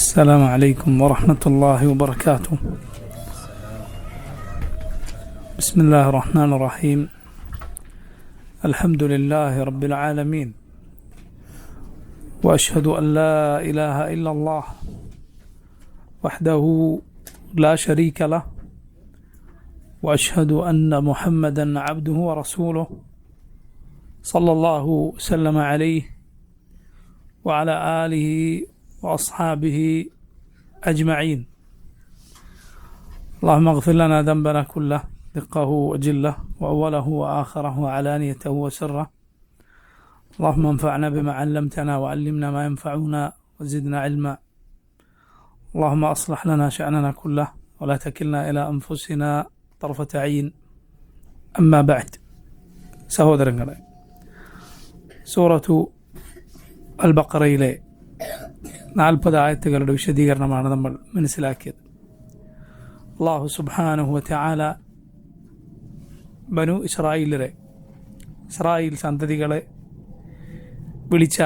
السلام عليكم ورحمة الله وبركاته. بسم الله الرحمن الرحيم. الحمد لله رب العالمين، وأشهد أن لا إله إلا الله وحده لا شريك له، وأشهد أن محمدا عبده ورسوله صلى الله وسلم عليه وعلى آله وأصحابه أجمعين. اللهم اغفر لنا ذنبنا كله، دقه وجله وأوله وآخره وعلانيته وسره. اللهم انفعنا بما علمتنا وعلمنا ما ينفعنا وزدنا علما. اللهم أصلح لنا شأننا كله ولا تكلنا إلى أنفسنا طرفة عين. أما بعد، സഹോദരങ്ങളെ, സൂറത്തു അൽ ബഖറയിലെ 40 ആയത്തുകളുടെ വിശദീകരണമാണ് നമ്മൾ മനസ്സിലാക്കിയത്. അല്ലാഹു സുബ്ഹാനഹു വ തആല ബനു ഇസ്രായേൽ സന്തതികളെ വിളിച്ച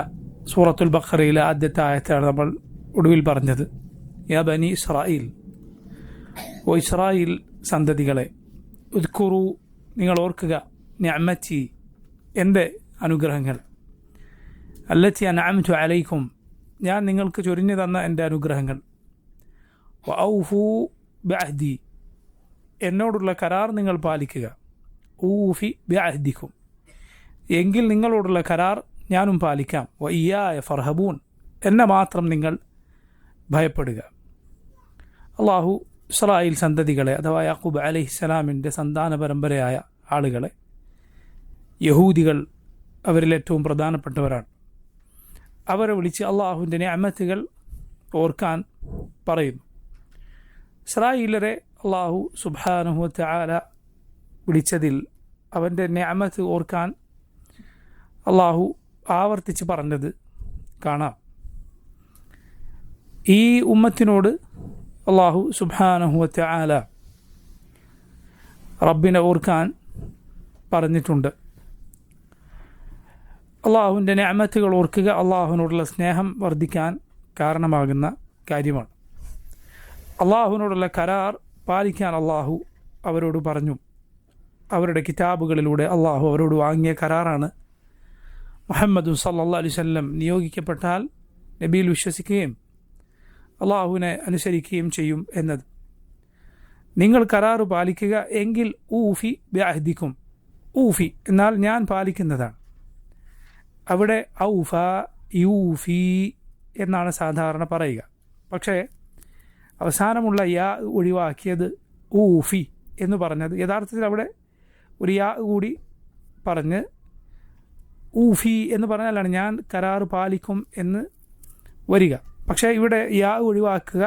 സൂറത്തുൽ ബഖറയിലെ ആദ്യത്തെ ആയത്താണ് നമ്മൾ ഒടുവിൽ പറഞ്ഞത്. യാ ബനി ഇസ്രായേൽ, ഓ ഇസ്രായേൽ സന്തതികളെ, ഉദ്കുറു, നിങ്ങൾ ഓർക്കുക, നിഅമതി, എൻ്റെ അനുഗ്രഹങ്ങൾ, അല്ലത്തി അൻഅംതു അലൈക്കും, ഞാൻ നിങ്ങൾക്ക് ചൊരിഞ്ഞു തന്ന എൻ്റെ അനുഗ്രഹങ്ങൾ, വഔഫു ബഅഹ്ദി, എന്നോടുള്ള കരാർ നിങ്ങൾ പാലിക്കുക, ഊഫി ബഅഹ്ദിക്കും, എങ്കിൽ നിങ്ങളോടുള്ള കരാർ ഞാനും പാലിക്കാം, വഇയ്യായ ഫർഹബൂൻ, എന്നെ മാത്രം നിങ്ങൾ ഭയപ്പെടുക. അള്ളാഹു ഇസ്രായേൽ സന്തതികളെ അഥവാ യാക്കൂബ് അലൈഹിസ്സലാമിൻ്റെ സന്താന പരമ്പരയായ ആളുകളെ, യഹൂദികൾ അവരിൽ ഏറ്റവും പ്രധാനപ്പെട്ടവരാണ്, അവരെ വിളിച്ച് അള്ളാഹുവിൻ്റെ നിഅമത്തുകൾ ഓർക്കാൻ പറയുന്നു. ഇസ്രായേലരെ അള്ളാഹു സുബ്ഹാനഹു വ തആല വിളിച്ചതിൽ അവൻ്റെ നിഅമത്ത് ഓർക്കാൻ അള്ളാഹു ആവർത്തിച്ച് പറഞ്ഞത് കാണാം. ഈ ഉമ്മത്തിനോട് അള്ളാഹു സുബ്ഹാനഹു വ തആല റബ്ബിനെ ഓർക്കാൻ പറഞ്ഞിട്ടുണ്ട്. അള്ളാഹുവിൻ്റെ നിഅമത്തുകൾ ഓർക്കുക അള്ളാഹുവിനോടുള്ള സ്നേഹം വർദ്ധിക്കാൻ കാരണമാകുന്ന കാര്യമാണ്. അള്ളാഹുവിനോടുള്ള കരാർ പാലിക്കാൻ അള്ളാഹു അവരോട് പറഞ്ഞു. അവരുടെ കിതാബുകളിലൂടെ അള്ളാഹു അവരോട് വാങ്ങിയ കരാറാണ് മുഹമ്മദ് സല്ലല്ലാഹു അലൈഹി വസല്ലം നിയോഗിക്കപ്പെട്ടാൽ നബിയിൽ വിശ്വസിക്കുകയും അള്ളാഹുവിനെ അനുസരിക്കുകയും ചെയ്യും എന്നത്. നിങ്ങൾ കരാറ് പാലിക്കുക, എങ്കിൽ ഊഫി ബഅഹ്ദിക്കും, ഊഫി എന്നാൽ ഞാൻ പാലിക്കുന്നതാണ്. അവിടെ ഔഫ യൂഫി എന്നാണ് സാധാരണ പറയുക. പക്ഷേ അവസാനമുള്ള യാ ഒഴിവാക്കിയത് ഊഫി എന്ന് പറഞ്ഞത് യഥാർത്ഥത്തിൽ അവിടെ ഒരു യാ കൂടി പറഞ്ഞ് ഊഫി എന്ന് പറഞ്ഞാലാണ് ഞാൻ കരാറ് പാലിക്കും എന്ന് വരിക. പക്ഷേ ഇവിടെ യാ ഒഴിവാക്കുക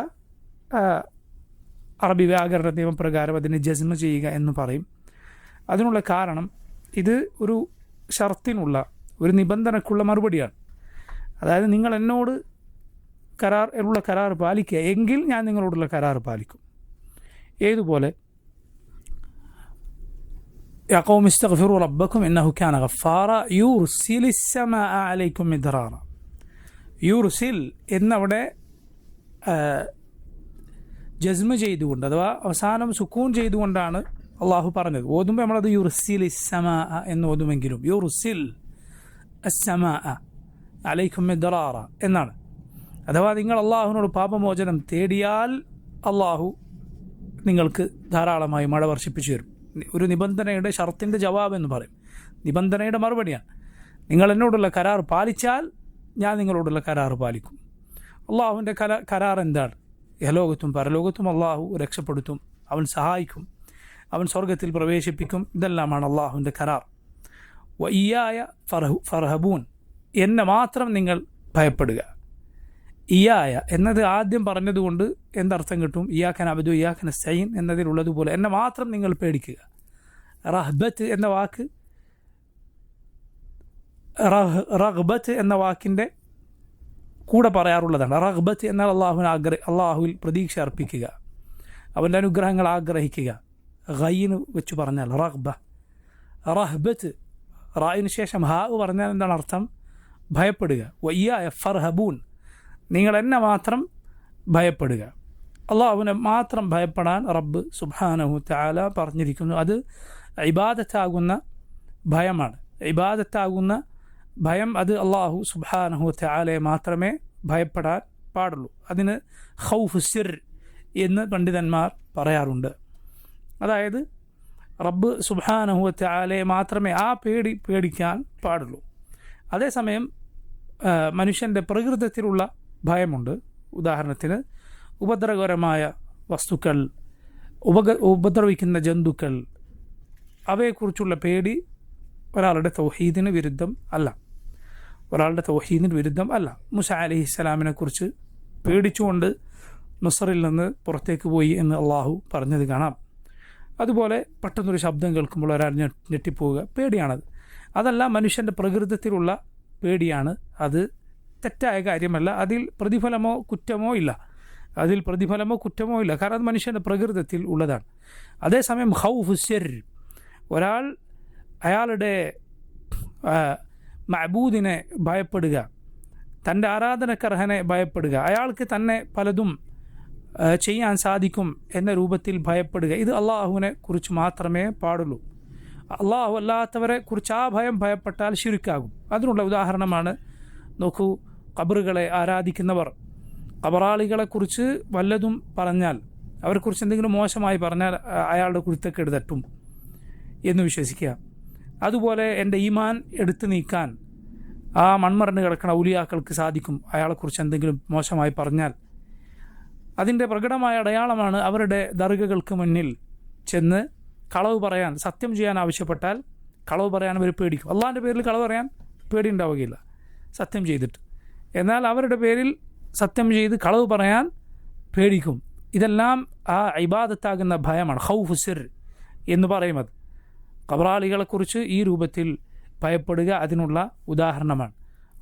അറബി വ്യാകരണ നിയമപ്രകാരം അതിനെ ജസ്മ ചെയ്യുക എന്ന് പറയും. അതിനുള്ള കാരണം ഇത് ഒരു ഷർത്തിനുള്ള, ഒരു നിബന്ധനക്കുള്ള മറുപടിയാണ്. അതായത് നിങ്ങൾ എന്നോട് കരാർ പാലിക്കുക, എങ്കിൽ ഞാൻ നിങ്ങളോടുള്ള കരാർ പാലിക്കും. ഏതുപോലെ യാ ഖൗമി ഇസ്തഗ്ഫിറൂ റബ്ബക്കും ഇന്നഹു കാന ഗഫാറ യുർസിലിസ് സമാഅ അലൈക്കും മിദ്റാറ. യുർസിൽ എന്നവിടെ ജസ്മ ചെയ്തുകൊണ്ട് അഥവാ അവസാനം സുക്കൂൻ ചെയ്തുകൊണ്ടാണ് അള്ളാഹു പറഞ്ഞത്. ഓതുമ്പോൾ നമ്മളത് യുർസിലിസ് സമാഅ എന്ന് ഓതുമെങ്കിലും യുർസിൽ അസ്സമാഅ അലൈക്കും മിദ്റാറ എന്നാണ്. അഥവാ നിങ്ങൾ അള്ളാഹുവിനോട് പാപമോചനം തേടിയാൽ അള്ളാഹു നിങ്ങൾക്ക് ധാരാളമായി മഴ വർഷിപ്പിച്ചു തരും. ഒരു നിബന്ധനയുടെ ഷർത്തിൻ്റെ ജവാബ് എന്ന് പറയും, നിബന്ധനയുടെ മറുപടിയാണ്. നിങ്ങൾ എന്നോടുള്ള കരാർ പാലിച്ചാൽ ഞാൻ നിങ്ങളോടുള്ള കരാർ പാലിക്കും. അള്ളാഹുവിൻ്റെ കരാർ എന്താണ്? യഹലോകത്തും പരലോകത്തും അള്ളാഹു രക്ഷപ്പെടുത്തും, അവൻ സഹായിക്കും, അവൻ സ്വർഗത്തിൽ പ്രവേശിപ്പിക്കും. ഇതെല്ലാമാണ് അള്ളാഹുവിൻ്റെ കരാർ. വഇയ്യായ ഫർഹബൂൻ, എന്നെ മാത്രം നിങ്ങൾ ഭയപ്പെടുക. ഇയായ എന്നത് ആദ്യം പറഞ്ഞതുകൊണ്ട് എന്തർത്ഥം കിട്ടും? ഇയ്യാക നഅ്ബുദു വഇയ്യാക നസ്തഈൻ എന്നതിലുള്ളതുപോലെ എന്നെ മാത്രം നിങ്ങൾ പേടിക്കുക. റഹ്ബത്ത് എന്ന വാക്ക് റഗ്ബത്ത് എന്ന വാക്കിൻ്റെ കൂടെ പറയാറുള്ളതാണ്. റഗ്ബത്ത് എന്നാൽ അള്ളാഹുവിൽ പ്രതീക്ഷ അർപ്പിക്കുക, അവൻ്റെ അനുഗ്രഹങ്ങൾ ആഗ്രഹിക്കുക. ഗൈന് വെച്ച് പറഞ്ഞാൽ റഗ്ബ. റഹ്ബത്ത് റായിന് ശേഷം ഹാ പറഞ്ഞാൽ എന്താണ് അർത്ഥം? ഭയപ്പെടുക. വയ്യായ ഫർഹബൂൻ, നിങ്ങൾ എന്നെ മാത്രം ഭയപ്പെടുക. അള്ളാഹുവിനെ മാത്രം ഭയപ്പെടാൻ റബ്ബ് സുബ്ഹാനഹു തആല പറഞ്ഞിരിക്കുന്നു. അത് ഇബാദത്താകുന്ന ഭയമാണ്. ഇബാദത്താകുന്ന ഭയം അത് അള്ളാഹു സുബ്ഹാനഹു തആലയെ മാത്രമേ ഭയപ്പെടാൻ പാടുള്ളൂ. അതിന് ഖൗഫ് സിർ എന്ന് പണ്ഡിതന്മാർ പറയാറുണ്ട്. അതായത് റബ്ബ് സുബ്ഹാനഹു തആലയെ മാത്രമേ ആ പേടിക്കാൻ പാടുള്ളൂ. അതേസമയം മനുഷ്യൻ്റെ പ്രകൃതത്തിലുള്ള ഭയമുണ്ട്. ഉദാഹരണത്തിന് ഉപദ്രവകരമായ വസ്തുക്കൾ, ഉപദ്രവിക്കുന്ന ജന്തുക്കൾ, അവയെക്കുറിച്ചുള്ള പേടി ഒരാളുടെ തൗഹീദിന് വിരുദ്ധം അല്ല. മൂസ അലൈഹിസ്സലാമിനെ കുറിച്ച് പേടിച്ചുകൊണ്ട് മിസ്റിൽ നിന്ന് പുറത്തേക്ക് പോയി എന്ന് അള്ളാഹു പറഞ്ഞത് കാണാം. അതുപോലെ പെട്ടെന്നൊരു ശബ്ദം കേൾക്കുമ്പോൾ ഒരാൾ ഞെട്ടിപ്പോവുക, പേടിയാണത്. അതല്ല മനുഷ്യൻ്റെ പ്രകൃതത്തിലുള്ള പേടിയാണ്. അത് തെറ്റായ കാര്യമല്ല. അതിൽ പ്രതിഫലമോ കുറ്റമോ ഇല്ല. കാരണം അത് മനുഷ്യൻ്റെ പ്രകൃതത്തിൽ ഉള്ളതാണ്. അതേസമയം ഖൗഫ് സിർ, ഒരാൾ അയാളുടെ മഅബൂദിനെ ഭയപ്പെടുക, തൻ്റെ ആരാധനക്കർഹനെ ഭയപ്പെടുക, അയാൾക്ക് തന്നെ പലതും ചെയ്യാൻ സാധിക്കും എന്ന രൂപത്തിൽ ഭയപ്പെടുക, ഇത് അള്ളാഹുവിനെ കുറിച്ച് മാത്രമേ പാടുള്ളൂ. അള്ളാഹു അല്ലാത്തവരെ കുറിച്ച് ആ ഭയപ്പെട്ടാൽ ശിർക്കാകും. അതിനുള്ള ഉദാഹരണമാണ്, നോക്കൂ, ഖബറുകളെ ആരാധിക്കുന്നവർ ഖബറാളികളെക്കുറിച്ച് വല്ലതും പറഞ്ഞാൽ, അവരെക്കുറിച്ച് എന്തെങ്കിലും മോശമായി പറഞ്ഞാൽ അയാളുടെ കുരുത്തക്കേട് തട്ടും എന്ന് വിശ്വസിക്കുക. അതുപോലെ എൻ്റെ ഈമാൻ എടുത്തു നീക്കാൻ ആ മൺമറഞ്ഞ് കിടക്കുന്ന ഔലിയാക്കൾക്ക് സാധിക്കും അയാളെക്കുറിച്ച് എന്തെങ്കിലും മോശമായി പറഞ്ഞാൽ. അതിൻ്റെ പ്രകടമായ അടയാളമാണ് അവരുടെ ദർഗകൾക്ക് മുന്നിൽ ചെന്ന് കളവ് പറയാൻ, സത്യം ചെയ്യാൻ ആവശ്യപ്പെട്ടാൽ കളവ് പറയാൻ അവർ പേടിക്കും. അള്ളാഹിൻ്റെ പേരിൽ കളവ് പറയാൻ പേടി ഉണ്ടാവുകയില്ല സത്യം ചെയ്തിട്ട്. എന്നാൽ അവരുടെ പേരിൽ സത്യം ചെയ്ത് കളവ് പറയാൻ പേടിക്കും. ഇതെല്ലാം ആ ഇബാദത്താകുന്ന ഭയമാണ്, ഖൗഫ് സിർ എന്ന് പറയുന്നത്. ഖബറാളികളെക്കുറിച്ച് ഈ രൂപത്തിൽ ഭയപ്പെടുക അതിനുള്ള ഉദാഹരണമാണ്.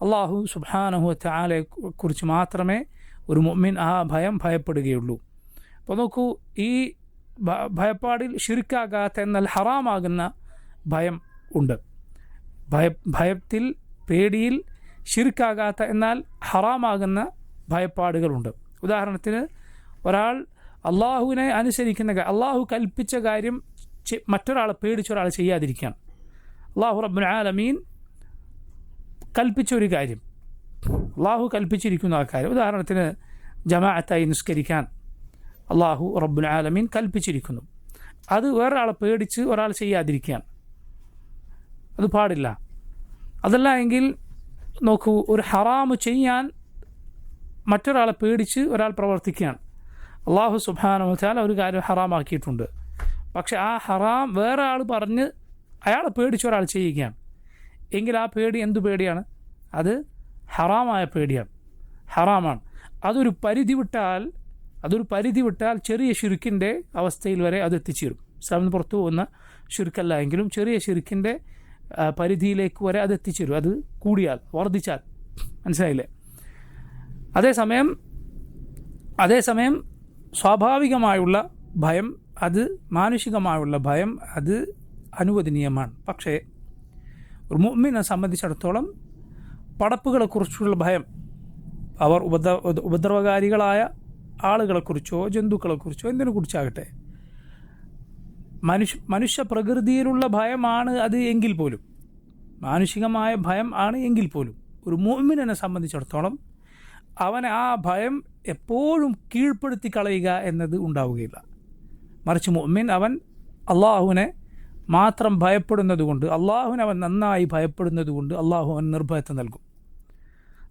അള്ളാഹു സുബ്ഹാനഹു തആലയെ കുറിച്ച് മാത്രമേ ഒരു മുഅ്മിൻ ആ ഭയപ്പെടുകയുള്ളൂ. അപ്പോൾ നോക്കൂ, ഈ ഭയപ്പാടിൽ ശിർക്കാകാത്ത എന്നാൽ ഹറാമാകുന്ന ഭയം ഉണ്ട്. ഭയത്തിൽ, പേടിയിൽ ശിർക്കാകാത്ത എന്നാൽ ഹറാമാകുന്ന ഭയപ്പാടുകളുണ്ട്. ഉദാഹരണത്തിന് ഒരാൾ അള്ളാഹുവിനെ അനുസരിക്കുന്ന, അള്ളാഹു കൽപ്പിച്ച കാര്യം മറ്റൊരാളെ പേടിച്ചൊരാൾ ചെയ്യാതിരിക്കുകയാണ്. അള്ളാഹു റബ്ബുൽ ആലമീൻ കൽപ്പിച്ചൊരു കാര്യം, അള്ളാഹു കൽപ്പിച്ചിരിക്കുന്ന ആ കാര്യം, ഉദാഹരണത്തിന് ജമാഅത്തായി നിസ്കരിക്കാൻ അള്ളാഹു റബ്ബുൽ ആലമീൻ കൽപ്പിച്ചിരിക്കുന്നു. അത് വേറൊരാളെ പേടിച്ച് ഒരാൾ ചെയ്യാതിരിക്കുകയാണ്, അത് പാടില്ല. അതല്ല എങ്കിൽ നോക്കൂ, ഒരു ഹറാമ് ചെയ്യാൻ മറ്റൊരാളെ പേടിച്ച് ഒരാൾ പ്രവർത്തിക്കുകയാണ്. അള്ളാഹു സുബ്ഹാനഹു വ തആല ഒരു കാര്യം ഹറാമാക്കിയിട്ടുണ്ട്, പക്ഷെ ആ ഹറാം വേറെ ആൾ പറഞ്ഞ് അയാളെ പേടിച്ച് ഒരാൾ ചെയ്യുകയാണ് എങ്കിൽ ആ പേടി എന്തു പേടിയാണ്? അത് ഹറാമായ പേടിയാണ്, ഹറാമാണ്. അതൊരു പരിധി വിട്ടാൽ ചെറിയ ശിർക്കിൻ്റെ അവസ്ഥയിൽ വരെ അത് എത്തിച്ചേരും. ഇസ്ലാമിന് പുറത്തു പോകുന്ന ശിർക്കല്ല എങ്കിലും ചെറിയ ശിർക്കിൻ്റെ പരിധിയിലേക്ക് വരെ അത് എത്തിച്ചേരും, അത് കൂടിയാൽ, വർദ്ധിച്ചാൽ. മനസ്സിലായില്ലേ? അതേസമയം സ്വാഭാവികമായുള്ള ഭയം, അത് മാനുഷികമായുള്ള ഭയം, അത് അനുവദനീയമാണ്. പക്ഷേ ഒരു മുഅ്മിനെ സംബന്ധിച്ചിടത്തോളം പടപ്പുകളെക്കുറിച്ചുള്ള ഭയം, അവർ ഉപദ്രവകാരികളായ ആളുകളെക്കുറിച്ചോ ജന്തുക്കളെക്കുറിച്ചോ എന്തിനെക്കുറിച്ചാകട്ടെ, മനുഷ്യ പ്രകൃതിയിലുള്ള ഭയമാണ് അത് എങ്കിൽ പോലും, മാനുഷികമായ ഭയം ആണ് എങ്കിൽ പോലും, ഒരു മുഅ്മിനെ സംബന്ധിച്ചിടത്തോളം അവനെ ആ ഭയം എപ്പോഴും കീഴ്പ്പെടുത്തി കളയുക എന്നത് ഉണ്ടാവുകയില്ല. മറിച്ച് മുഅ്മിൻ അവൻ അള്ളാഹുവിനെ മാത്രം ഭയപ്പെടുന്നതുകൊണ്ട്, അള്ളാഹുവിനെ അവൻ നന്നായി ഭയപ്പെടുന്നതുകൊണ്ട് അള്ളാഹു അവൻ നിർഭയത്വം നൽകും.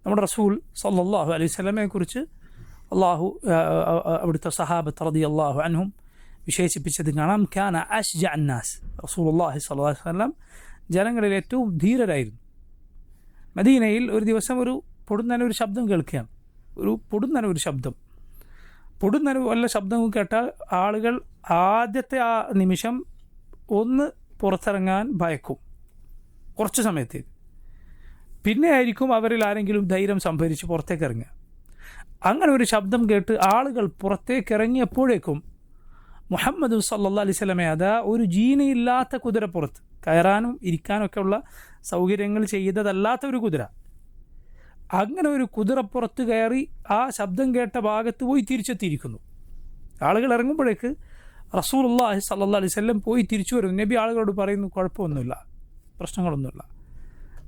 നമ്മുടെ റസൂൽ സല്ലല്ലാഹു അലൈഹി വസല്ലമയെ കുറിച്ച് അള്ളാഹു അവിടുത്തെ സഹാബത്ത് റളിയല്ലാഹു അൻഹും വിശേഷിപ്പിച്ചത് കാണാം. കാന അശ്ജഅ അന്നാസ്, റസൂലുള്ളാഹി സ്വല്ലല്ലാഹു അലൈഹി വസല്ലം ജനങ്ങളിൽ ഏറ്റവും ധീരരായിരുന്നു. മദീനയിൽ ഒരു ദിവസം ഒരു പൊടുന്നനൊരു ശബ്ദം കേൾക്കുകയാണ്, പൊടുന്നനൊരു വല്ല ശബ്ദവും കേട്ടാൽ ആളുകൾ ആദ്യത്തെ ആ നിമിഷം ഒന്ന് പുറത്തിറങ്ങാൻ ഭയക്കും, കുറച്ച് സമയത്തേക്ക്. പിന്നെ ആയിരിക്കും അവരിൽ ആരെങ്കിലും ധൈര്യം സംഭരിച്ച് പുറത്തേക്ക് ഇറങ്ങുക. അങ്ങനെ ഒരു ശബ്ദം കേട്ട് ആളുകൾ പുറത്തേക്ക് ഇറങ്ങിയപ്പോഴേക്കും മുഹമ്മദ് സല്ലല്ലാഹു അലൈഹി വസല്ലമയെ അതാ ഒരു ജീനിയില്ലാത്ത കുതിരപ്പുറത്ത് കയറാനും ഇരിക്കാനും ഒക്കെ ഉള്ള സൗകര്യങ്ങൾ ചെയ്തതല്ലാത്ത ഒരു കുതിര, അങ്ങനെ ഒരു കുതിരപ്പുറത്ത് കയറി ആ ശബ്ദം കേട്ട ഭാഗത്ത് പോയി തിരിച്ചെത്തിയിരിക്കുന്നു. ആളുകൾ ഇറങ്ങുമ്പോഴേക്ക് റസൂലുള്ളാഹി സ്വല്ലല്ലാഹു അലൈഹി വസല്ലം പോയി തിരിച്ചു വരുന്നു. നബി ആളുകളോട് പറയുന്നു, കുഴപ്പമൊന്നുമില്ല, പ്രശ്നങ്ങളൊന്നുമില്ല.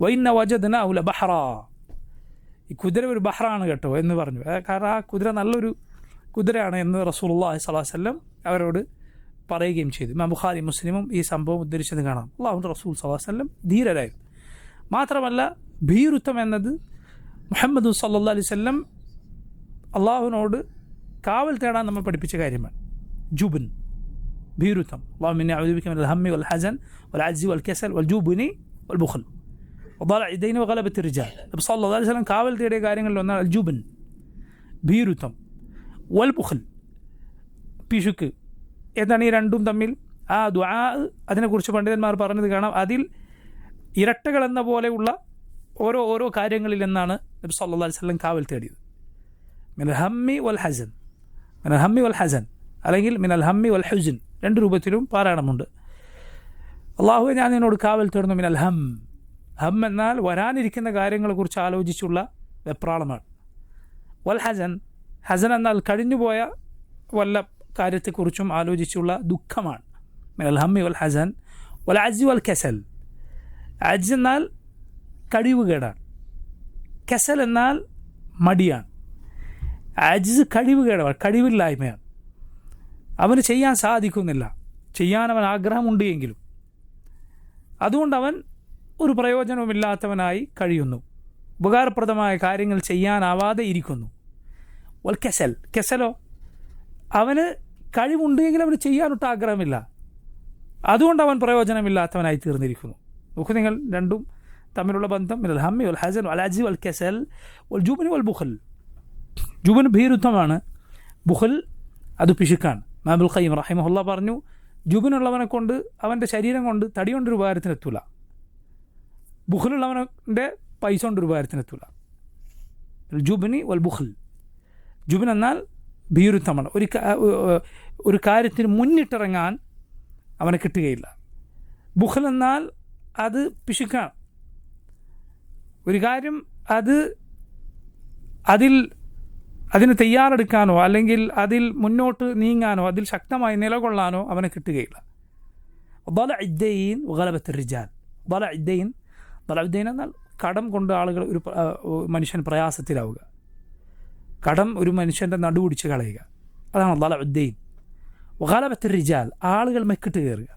വൈന്ന വജദ്നാഹു ലബഹറ, ഈ കുതിര ഒരു ബഹ്റാണ് കേട്ടോ എന്ന് പറഞ്ഞു. കാരണം ആ കുതിര നല്ലൊരു കുതിരയാണ് എന്ന് റസൂലുള്ളാഹി സ്വല്ലല്ലാഹു അലൈഹി വസല്ലം അവരോട് പറയുകയും ചെയ്തു. ഇമാം ബുഖാരി മുസ്ലിമും ഈ സംഭവം ഉദ്ധരിച്ചത് കാണാം. അല്ലാഹുവിൻ്റെ റസൂൽ സ്വല്ലല്ലാഹു അലൈഹി വസല്ലം ധീരരായിരുന്നു. മാത്രമല്ല ഭീരുത്വം എന്നത് മുഹമ്മദ് സല്ലല്ലാഹു അലൈഹി വസല്ലം അള്ളാഹുവിനോട് കാവൽ തേടാൻ നമ്മൾ പഠിപ്പിച്ച കാര്യമാണ്. ജുബൻ, ഭീരുത്വം. അല്ലാഹുമ്മ ഇന്നി അഊദു ബിക മിനൽ ഹമ്മി വൽ ഹസൻ വൽ അജ്സി വൽ കസൽ വൽ ജുബ്നി വൽ ബുഖൽ വദലഇ ദൈനി വഗലബത്തി റിജാൽ. നബി സല്ലല്ലാഹു അലൈഹി വസല്ലം കാവൽ തേടിയ കാര്യങ്ങളിൽ ഒന്നാണ് അൽ ജുബൻ, ഭീരുത്വം, വൽ ബുഖൽ, പിശുക്ക്. എന്താണ് ഈ രണ്ടും തമ്മിൽ? ആ ദുആ, അതിനെക്കുറിച്ച് പണ്ഡിതന്മാർ പറഞ്ഞത് കാണാം. അതിൽ ഇരട്ടകൾ എന്ന പോലെയുള്ള ഓരോ കാര്യങ്ങളിൽ നിന്നാണ് നബി സല്ലല്ലാഹു അലൈഹി വസല്ലം കാവൽ തേടിയത്. മിനൽ ഹമ്മി വൽ ഹസൻ, മിനൽ ഹമ്മി വൽ ഹസൻ, അല്ലെങ്കിൽ മിനൽ ഹമ്മി വൽ ഹുസ്ൻ, രണ്ട് രൂപത്തിലും പാരായണമുണ്ട്. അള്ളാഹുവെ ഞാൻ നിന്നോട് കാവൽ തേടുന്നു മിനൽ ഹം. ഹം എന്നാൽ വരാനിരിക്കുന്ന കാര്യങ്ങളെക്കുറിച്ച് ആലോചിച്ചുള്ള വെപ്രാളമാണ്. വൽ ഹസൻ, ഹസൻ എന്നാൽ കഴിഞ്ഞുപോയ വല്ല കാര്യത്തെക്കുറിച്ചും ആലോചിച്ചുള്ള ദുഃഖമാണ്. മിനൽ ഹമ്മി വൽ ഹസൻ വൽ അജ്സി വൽ കസൽ. അജ്സ് എന്നാൽ കഴിവുകേടാണ്, കസൽ എന്നാൽ മടിയാണ്. അജ്സ് കഴിവുകേടാണ്, കഴിവില്ലായ്മയാണ്. അവന് ചെയ്യാൻ സാധിക്കുന്നില്ല, ചെയ്യാൻ അവൻ ആഗ്രഹമുണ്ട് എങ്കിലും അതുകൊണ്ട് അവൻ ഒരു പ്രയോജനവുമില്ലാത്തവനായി കഴിയുന്നു, ഉപകാരപ്രദമായ കാര്യങ്ങൾ ചെയ്യാനാവാതെ ഇരിക്കുന്നു. വൽ കസൽ, കസലോ അവന് കഴിവുണ്ടെങ്കിൽ അവന് ചെയ്യാനൊട്ട് ആഗ്രഹമില്ല, അതുകൊണ്ട് അവൻ പ്രയോജനമില്ലാത്തവനായി തീർന്നിരിക്കുന്നു. നോക്കൂ നിങ്ങൾ, രണ്ടും തമ്മിലുള്ള ബന്ധം. മിനൽ ഹമ്മി വൽ ഹസൻ വൽ അജ്സി വൽ കസൽ വൽ ജുബ്നി വൽ ബുഖൽ. ജുബ്ൻ ഭീരുത്വമാണ്, ബുഖൽ അത് പിശുക്കാണ്. ഇമാം ഇബ്നുൽ ഖയ്യിം റഹിമഹുല്ലാ പറഞ്ഞു, ജുബ്നുള്ളവനെ കൊണ്ട്, അവൻ്റെ ശരീരം കൊണ്ട് തടി കൊണ്ടൊരു ഉപകാരത്തിനെത്തൂല, ബുഖലുള്ളവൻ്റെ പൈസ കൊണ്ടൊരു ഉപകാരത്തിനെത്തൂല. ജുബ്നി വൽ ബുഖൽ. ജുബ്ൻ എന്നാൽ ഭീരുത്വമാണ്, ഒരു കാര്യത്തിന് മുന്നിട്ടിറങ്ങാൻ അവന് കിട്ടുകയില്ല. ബുഖൽ എന്നാൽ അത് പിശുക്കാണ്, ഒരു കാര്യം അതിന് തയ്യാറെടുക്കാനോ അല്ലെങ്കിൽ അതിൽ മുന്നോട്ട് നീങ്ങാനോ അതിൽ ശക്തമായി നിലകൊള്ളാനോ അവന് കിട്ടുകയില്ല. ദലഇദ്ദൈൻ വഗലബത്തി റിജാൽ. ദലഇദ്ദൈൻ എന്നാൽ കടം കൊണ്ട് ആളുകൾ, ഒരു മനുഷ്യൻ പ്രയാസത്തിലാവുക, കടം ഒരു മനുഷ്യൻ്റെ നടുപിടിച്ച് കളയുക, അതാണ് ദലഇദ്ദൈൻ. വഗലബത്തി റിജാൽ, ആളുകൾ മെക്കിട്ട് കയറുക.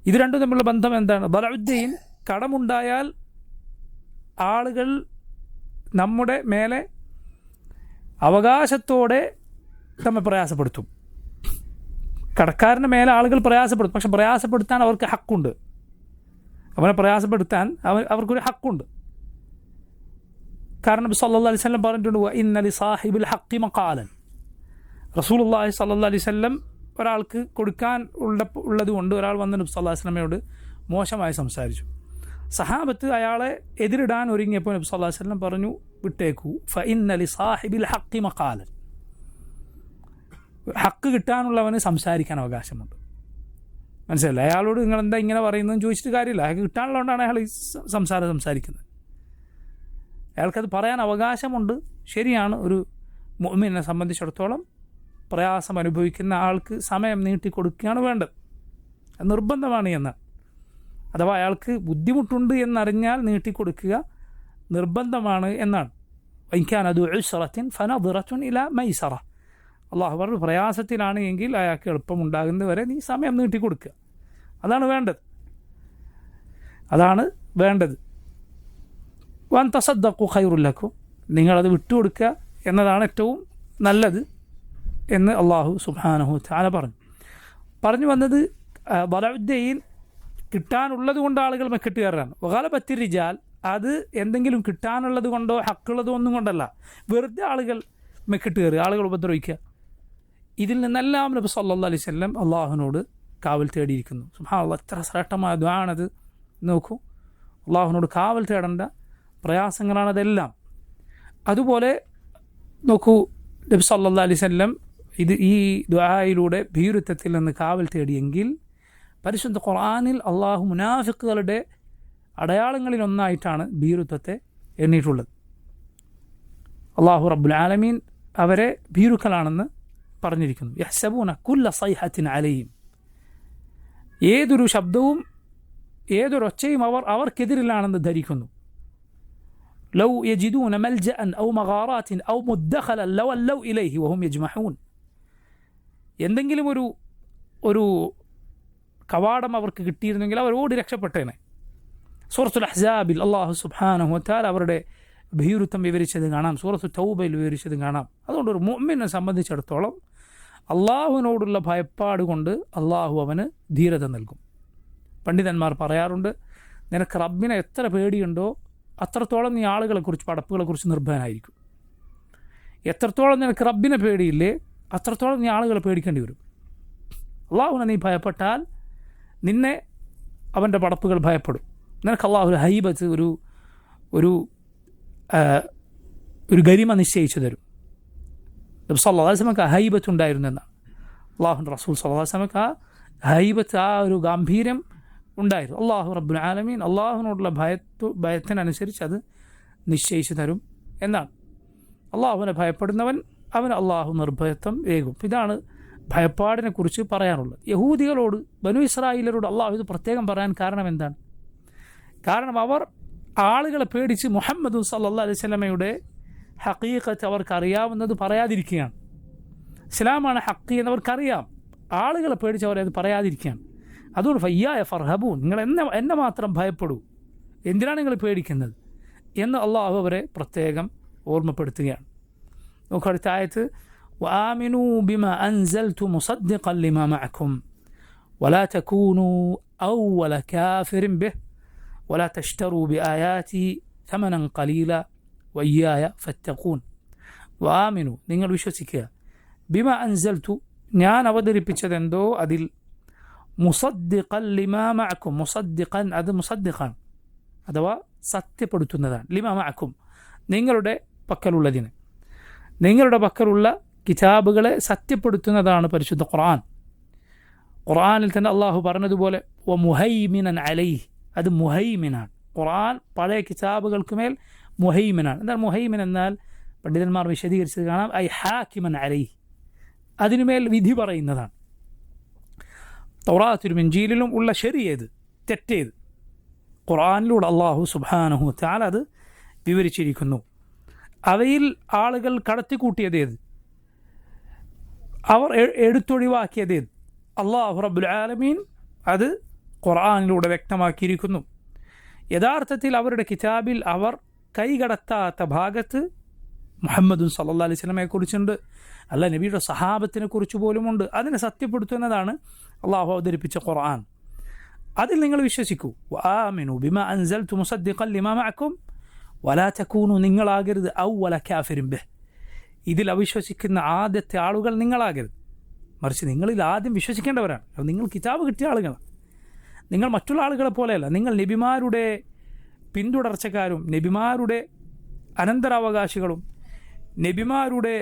ഇത് രണ്ടും തമ്മിലുള്ള ബന്ധം എന്താണ്? ദലഉദ്ദൈൻ, കടമുണ്ടായാൽ ആളുകൾ നമ്മുടെ മേലെ അവകാശത്തോടെ നമ്മെ പ്രയാസപ്പെടുത്തും. കടക്കാരൻ്റെ മേലെ ആളുകൾ പ്രയാസപ്പെടുത്തും, പക്ഷെ പ്രയാസപ്പെടുത്താൻ അവർക്ക് ഹക്കുണ്ട്. അവനെ പ്രയാസപ്പെടുത്താൻ അവർക്കൊരു ഹക്കുണ്ട്. കാരണം നബി സല്ലല്ലാഹു അലൈഹി വസല്ലം പറഞ്ഞിട്ടുണ്ട്, ഇന്ന ലി സാഹിബിൽ ഹഖി മഖാലൻ. റസൂലുള്ളാഹി സല്ലല്ലാഹു അലൈഹി വസല്ലം ഒരാൾക്ക് കൊടുക്കാൻ ഉള്ളതുകൊണ്ട് ഒരാൾ വന്ന് നബി സല്ലല്ലാഹു അലൈഹി വസല്ലമയോട് മോശമായി സംസാരിച്ചു. സഹാബത്ത് അയാളെ എതിരിടാൻ ഒരുങ്ങിയപ്പോൾ നബി സല്ലല്ലാഹു അലൈഹി വസല്ലം പറഞ്ഞു, വിട്ടേക്കൂ, ഫഇന്ന ലി സാഹിബിൽ ഹഖി മഖാലൻ. ഹക്ക് കിട്ടാനുള്ളവന് സംസാരിക്കാൻ അവകാശമുണ്ട്. മനസ്സിലല്ല? അയാളോട് നിങ്ങൾ എന്താ ഇങ്ങനെ പറയുന്നതെന്ന് ചോദിച്ചിട്ട് കാര്യമില്ല, അയാൾക്ക് കിട്ടാനുള്ളതുകൊണ്ടാണ് അയാൾ ഈ സംസാരിക്കുന്നത്. അയാൾക്കത് പറയാൻ അവകാശമുണ്ട്. ശരിയാണ്, ഒരു മുഅ്മിനെ സംബന്ധിച്ചിടത്തോളം പ്രയാസം അനുഭവിക്കുന്ന ആൾക്ക് സമയം നീട്ടിക്കൊടുക്കുകയാണ് വേണ്ടത്, നിർബന്ധമാണ് എന്ന്. അഥവാ അയാൾക്ക് ബുദ്ധിമുട്ടുണ്ട് എന്നറിഞ്ഞാൽ നീട്ടിക്കൊടുക്കുക നിർബന്ധമാണ് എന്നാണ്. വൈകാനദു ഉസ്റത്തിൻ ഫനദിറത്തുൻ ഇലാ മൈസറ. അള്ളാഹു പറഞ്ഞു, പ്രയാസത്തിലാണ് എങ്കിൽ അയാൾക്ക് എളുപ്പമുണ്ടാകുന്നത് വരെ നീ സമയം നീട്ടിക്കൊടുക്കുക, അതാണ് വേണ്ടത്. വൻ തസദ്ദഖു ഖൈറുൽ ലക്കും, നിങ്ങളത് വിട്ടുകൊടുക്കുക എന്നതാണ് ഏറ്റവും നല്ലത് എന്ന് അള്ളാഹു സുബ്ഹാനഹു തആല പറഞ്ഞു വന്നത്. ദലഉദ്ദൈൻ കിട്ടാനുള്ളത് കൊണ്ട് ആളുകൾ മെക്കിട്ട് കയറാണ്. വഗലബത്തി റിജാൽ, അത് എന്തെങ്കിലും കിട്ടാനുള്ളത് കൊണ്ടോ ഹക്കുള്ളതോ ഒന്നും കൊണ്ടല്ല, വെറുതെ ആളുകൾ മെക്കിട്ട് കയറുക, ആളുകൾ ഉപദ്രവിക്കുക. ഇതിൽ നിന്നെല്ലാം നബി സല്ലല്ലാഹു അലൈഹി വസല്ലം അള്ളാഹുവിനോട് കാവൽ തേടിയിരിക്കുന്നു. സുബ്ഹാനല്ലാഹ്, എത്ര ശ്രേഷ്ഠമായ ദുആണത്. നോക്കൂ, അള്ളാഹുവിനോട് കാവൽ തേടേണ്ട പ്രയാസങ്ങളാണതെല്ലാം. അതുപോലെ നോക്കൂ, നബി സല്ലല്ലാഹു അലൈഹി വസല്ലം ഈ ദുആയിലൂടെ ഭീരുത്വത്തിൽ നിന്ന് കാവൽ തേടിയെങ്കിൽ പരിശുദ്ധ ഖുർആനിൽ അള്ളാഹു മുനാഫിക്കുകളുടെ അടയാളങ്ങളിലൊന്നായിട്ടാണ് ഭീരുത്വത്തെ എണ്ണിയിട്ടുള്ളത്. അള്ളാഹു റബ്ബുൽ ആലമീൻ അവരെ ഭീരുക്കളാണെന്ന് പറഞ്ഞിരിക്കുന്നു. യഹ്സബൂന കുല്ല സൈഹത്തിൻ അലൈഹിം, ഏതൊരു ശബ്ദവും ഏതൊരൊച്ചയും അവർക്കെതിരിലാണെന്ന് ധരിക്കുന്നു. ലൗ യജിദൂന മൽജഅൻ ഔ മഗാറാത്തിൻ ഔ മുദ്ദഖലൻ ലവല്ലൗ ഇലൈഹി വഹും യജ്മഊൻ, എന്തെങ്കിലും ഒരു കവാടം അവർക്ക് കിട്ടിയിരുന്നെങ്കിൽ അവർ ഓടി രക്ഷപ്പെട്ടേനെ. സൂറത്തുൽ അഹ്സാബിൽ അല്ലാഹു സുബ്ഹാനഹു വതആല അവരുടെ ഭീരുത്വം വിവരിച്ചത് കാണാം, സൂറത്തു തൗബയിൽ വിവരിച്ചത് കാണാം. അതുകൊണ്ട് ഒരു മുഅ്മിനെ സംബന്ധിച്ചിടത്തോളം അള്ളാഹുവിനോടുള്ള ഭയപ്പാട് കൊണ്ട് അള്ളാഹു അവന് ധീരത നൽകും. പണ്ഡിതന്മാർ പറയാറുണ്ട്, നിനക്ക് റബ്ബിനെ എത്ര പേടിയുണ്ടോ അത്രത്തോളം നീ ആളുകളെക്കുറിച്ച് പടപ്പുകളെക്കുറിച്ച് നിർഭയനായിരിക്കും. എത്രത്തോളം നിനക്ക് റബ്ബിനെ പേടിയില്ലേ അത്രത്തോളം നീ ആളുകളെ പേടിക്കേണ്ടി വരും. അള്ളാഹുവിനെ നീ ഭയപ്പെട്ടാൽ നിന്നെ അവൻ്റെ പടപ്പുകൾ ഭയപ്പെടും. നിനക്ക് അള്ളാഹു ഒരു ഹൈബത്ത്, ഒരു ഗരിമ നിശ്ചയിച്ചു തരും. നബി സല്ലല്ലാഹു അലൈഹി വസല്ലമക്ക് ആ ഹൈബത്ത് ഉണ്ടായിരുന്നെന്നാണ്. അള്ളാഹുവിൻ്റെ റസൂൽ സല്ലല്ലാഹു അലൈഹി വസല്ലമക്ക് ആ ഹൈബത്ത്, ആ ഒരു ഗാംഭീര്യം ഉണ്ടായിരുന്നു. അള്ളാഹു റബ്ബുൽ ആലമീൻ അള്ളാഹുവിനോടുള്ള ഭയത്തിനനുസരിച്ച് അത് നിശ്ചയിച്ചു തരും എന്നാണ്. അള്ളാഹുവിനെ ഭയപ്പെടുന്നവൻ അവന് അള്ളാഹു നിർഭയത്വം ഏകും. ഇതാണ് ഭയപ്പാടിനെ കുറിച്ച് പറയാനുള്ളത്. യഹൂദികളോട്, ബനു ഇസ്രായേലരോട് അള്ളാഹു ഇത് പ്രത്യേകം പറയാൻ കാരണം എന്താണ്? കാരണം അവർ ആളുകളെ പേടിച്ച് മുഹമ്മദ് സല്ലല്ലാഹു അലൈഹി വസല്ലമയുടെ ഹഖീഖത്ത് അവർക്കറിയാവുന്നത് പറയാതിരിക്കുകയാണ്. ഇസ്ലാമാണ് ഹഖ് എന്നവർക്കറിയാം, ആളുകളെ പേടിച്ച് അവരത് പറയാതിരിക്കുകയാണ്. അതുകൊണ്ട് ഫയ്യായ ഫർഹബൂൻ, നിങ്ങൾ എന്നെ മാത്രം ഭയപ്പെടൂ, എന്തിനാണ് നിങ്ങൾ പേടിക്കുന്നത് എന്ന് അള്ളാഹു അവരെ പ്രത്യേകം ഓർമ്മപ്പെടുത്തുകയാണ്. നോക്കൂ അടുത്ത ആയത്ത്, വആമിനൂ ബിമാ അൻസൽതു മുസദ്ദിഖൻ ലിമാ മഅക്കും വലാ തകൂനൂ അവ്വല കാഫിറിൻ ബിഹി വലാ തശ്തറൂ ബിആയാതി തമനൻ ഖലീല വയ്യായ ഫത്തഖൂൻ. വആമിനു, നിങ്ങൾ വിശ്വസിക്കുക, ബിമാ അൻസൽതു, ഞാൻ അവതരിപ്പിച്ചതെന്തോ അതിൽ, മുസദ്ദിഖൻ ലിമാ മഅക്കും, മുസദ്ദിഖൻ അത് മുസദ്ദിഖാണ് അഥവാ സത്യപ്പെടുത്തുന്നതാണ്, ലിമാ മഅക്കും നിങ്ങളുടെ പക്കലുള്ളതിന്, നിങ്ങളുടെ പക്കലുള്ള കിതാബുകളെ സത്യപ്പെടുത്തുന്നതാണ് പരിശുദ്ധ ഖുർആൻ. ഖുർആനിൽ തന്നെ അള്ളാഹു പറഞ്ഞതുപോലെ വ മുഹൈമിനൻ അലൈഹി, അത് മുഹൈമിനാണ്. ഖുർആൻ പഴയ കിതാബുകൾക്ക് മേൽ മുഹൈമിനാണ്. എന്നാൽ മുഹൈമിൻ എന്നാൽ പണ്ഡിതന്മാർ വിശദീകരിച്ചത് കാണാം, ഐ ഹാക്കിമൻ അലൈഹി, അതിനുമേൽ വിധി പറയുന്നതാണ്. തൗറാത്തിലും ഇൻജീലിലും ഉള്ള ശരിയേത് തെറ്റേത് ഖുർആനിലൂടെ അള്ളാഹു സുബ്ഹാനഹു വതആല അത് വിവരിച്ചിരിക്കുന്നു. അവയിൽ ആളുകൾ കടത്തിക്കൂട്ടിയതേത്, അവർ എടുത്തൊഴിവാക്കിയതേത്, അള്ളാഹു റബ്ബുൽ ആലമീൻ അത് ഖുർആനിലൂടെ വ്യക്തമാക്കിയിരിക്കുന്നു. യഥാർത്ഥത്തിൽ അവരുടെ കിതാബിൽ അവർ കൈകടത്താത്ത ഭാഗത്ത് മുഹമ്മദ് സല്ലല്ലാഹു അലൈഹി വസല്ലമയെക്കുറിച്ചുണ്ട്, അല്ല നബിയുടെ സഹാബത്തിനെ കുറിച്ച് പോലുമുണ്ട്. അതിനെ സത്യപ്പെടുത്തുന്നതാണ് അള്ളാഹു അവതരിപ്പിച്ച ഖുർആൻ. അതിൽ നിങ്ങൾ വിശ്വസിക്കൂ. വആമിനു ബിമാ അൻസൽതു മുസദ്ദിഖൻ ലിമാ മഅക്കും വലാ തകൂനു, നിങ്ങളാകരുത് അവ്വല കാഫിറിൻ ബിഹി, ഇതിൽ അവിശ്വസിക്കുന്ന ആദ്യത്തെ ആളുകൾ നിങ്ങളാകരുത്, മറിച്ച് നിങ്ങളിൽ ആദ്യം വിശ്വസിക്കേണ്ടവരാണ്. നിങ്ങൾ കിതാബ് കിട്ടിയ ആളുകളാണ്, നിങ്ങൾ മറ്റുള്ള ആളുകളെ പോലെയല്ല. നിങ്ങൾ നബിമാരുടെ പിന്തുടർച്ചക്കാരും നബിമാരുടെ അനന്തരാവകാശികളും നബിമാരുടെ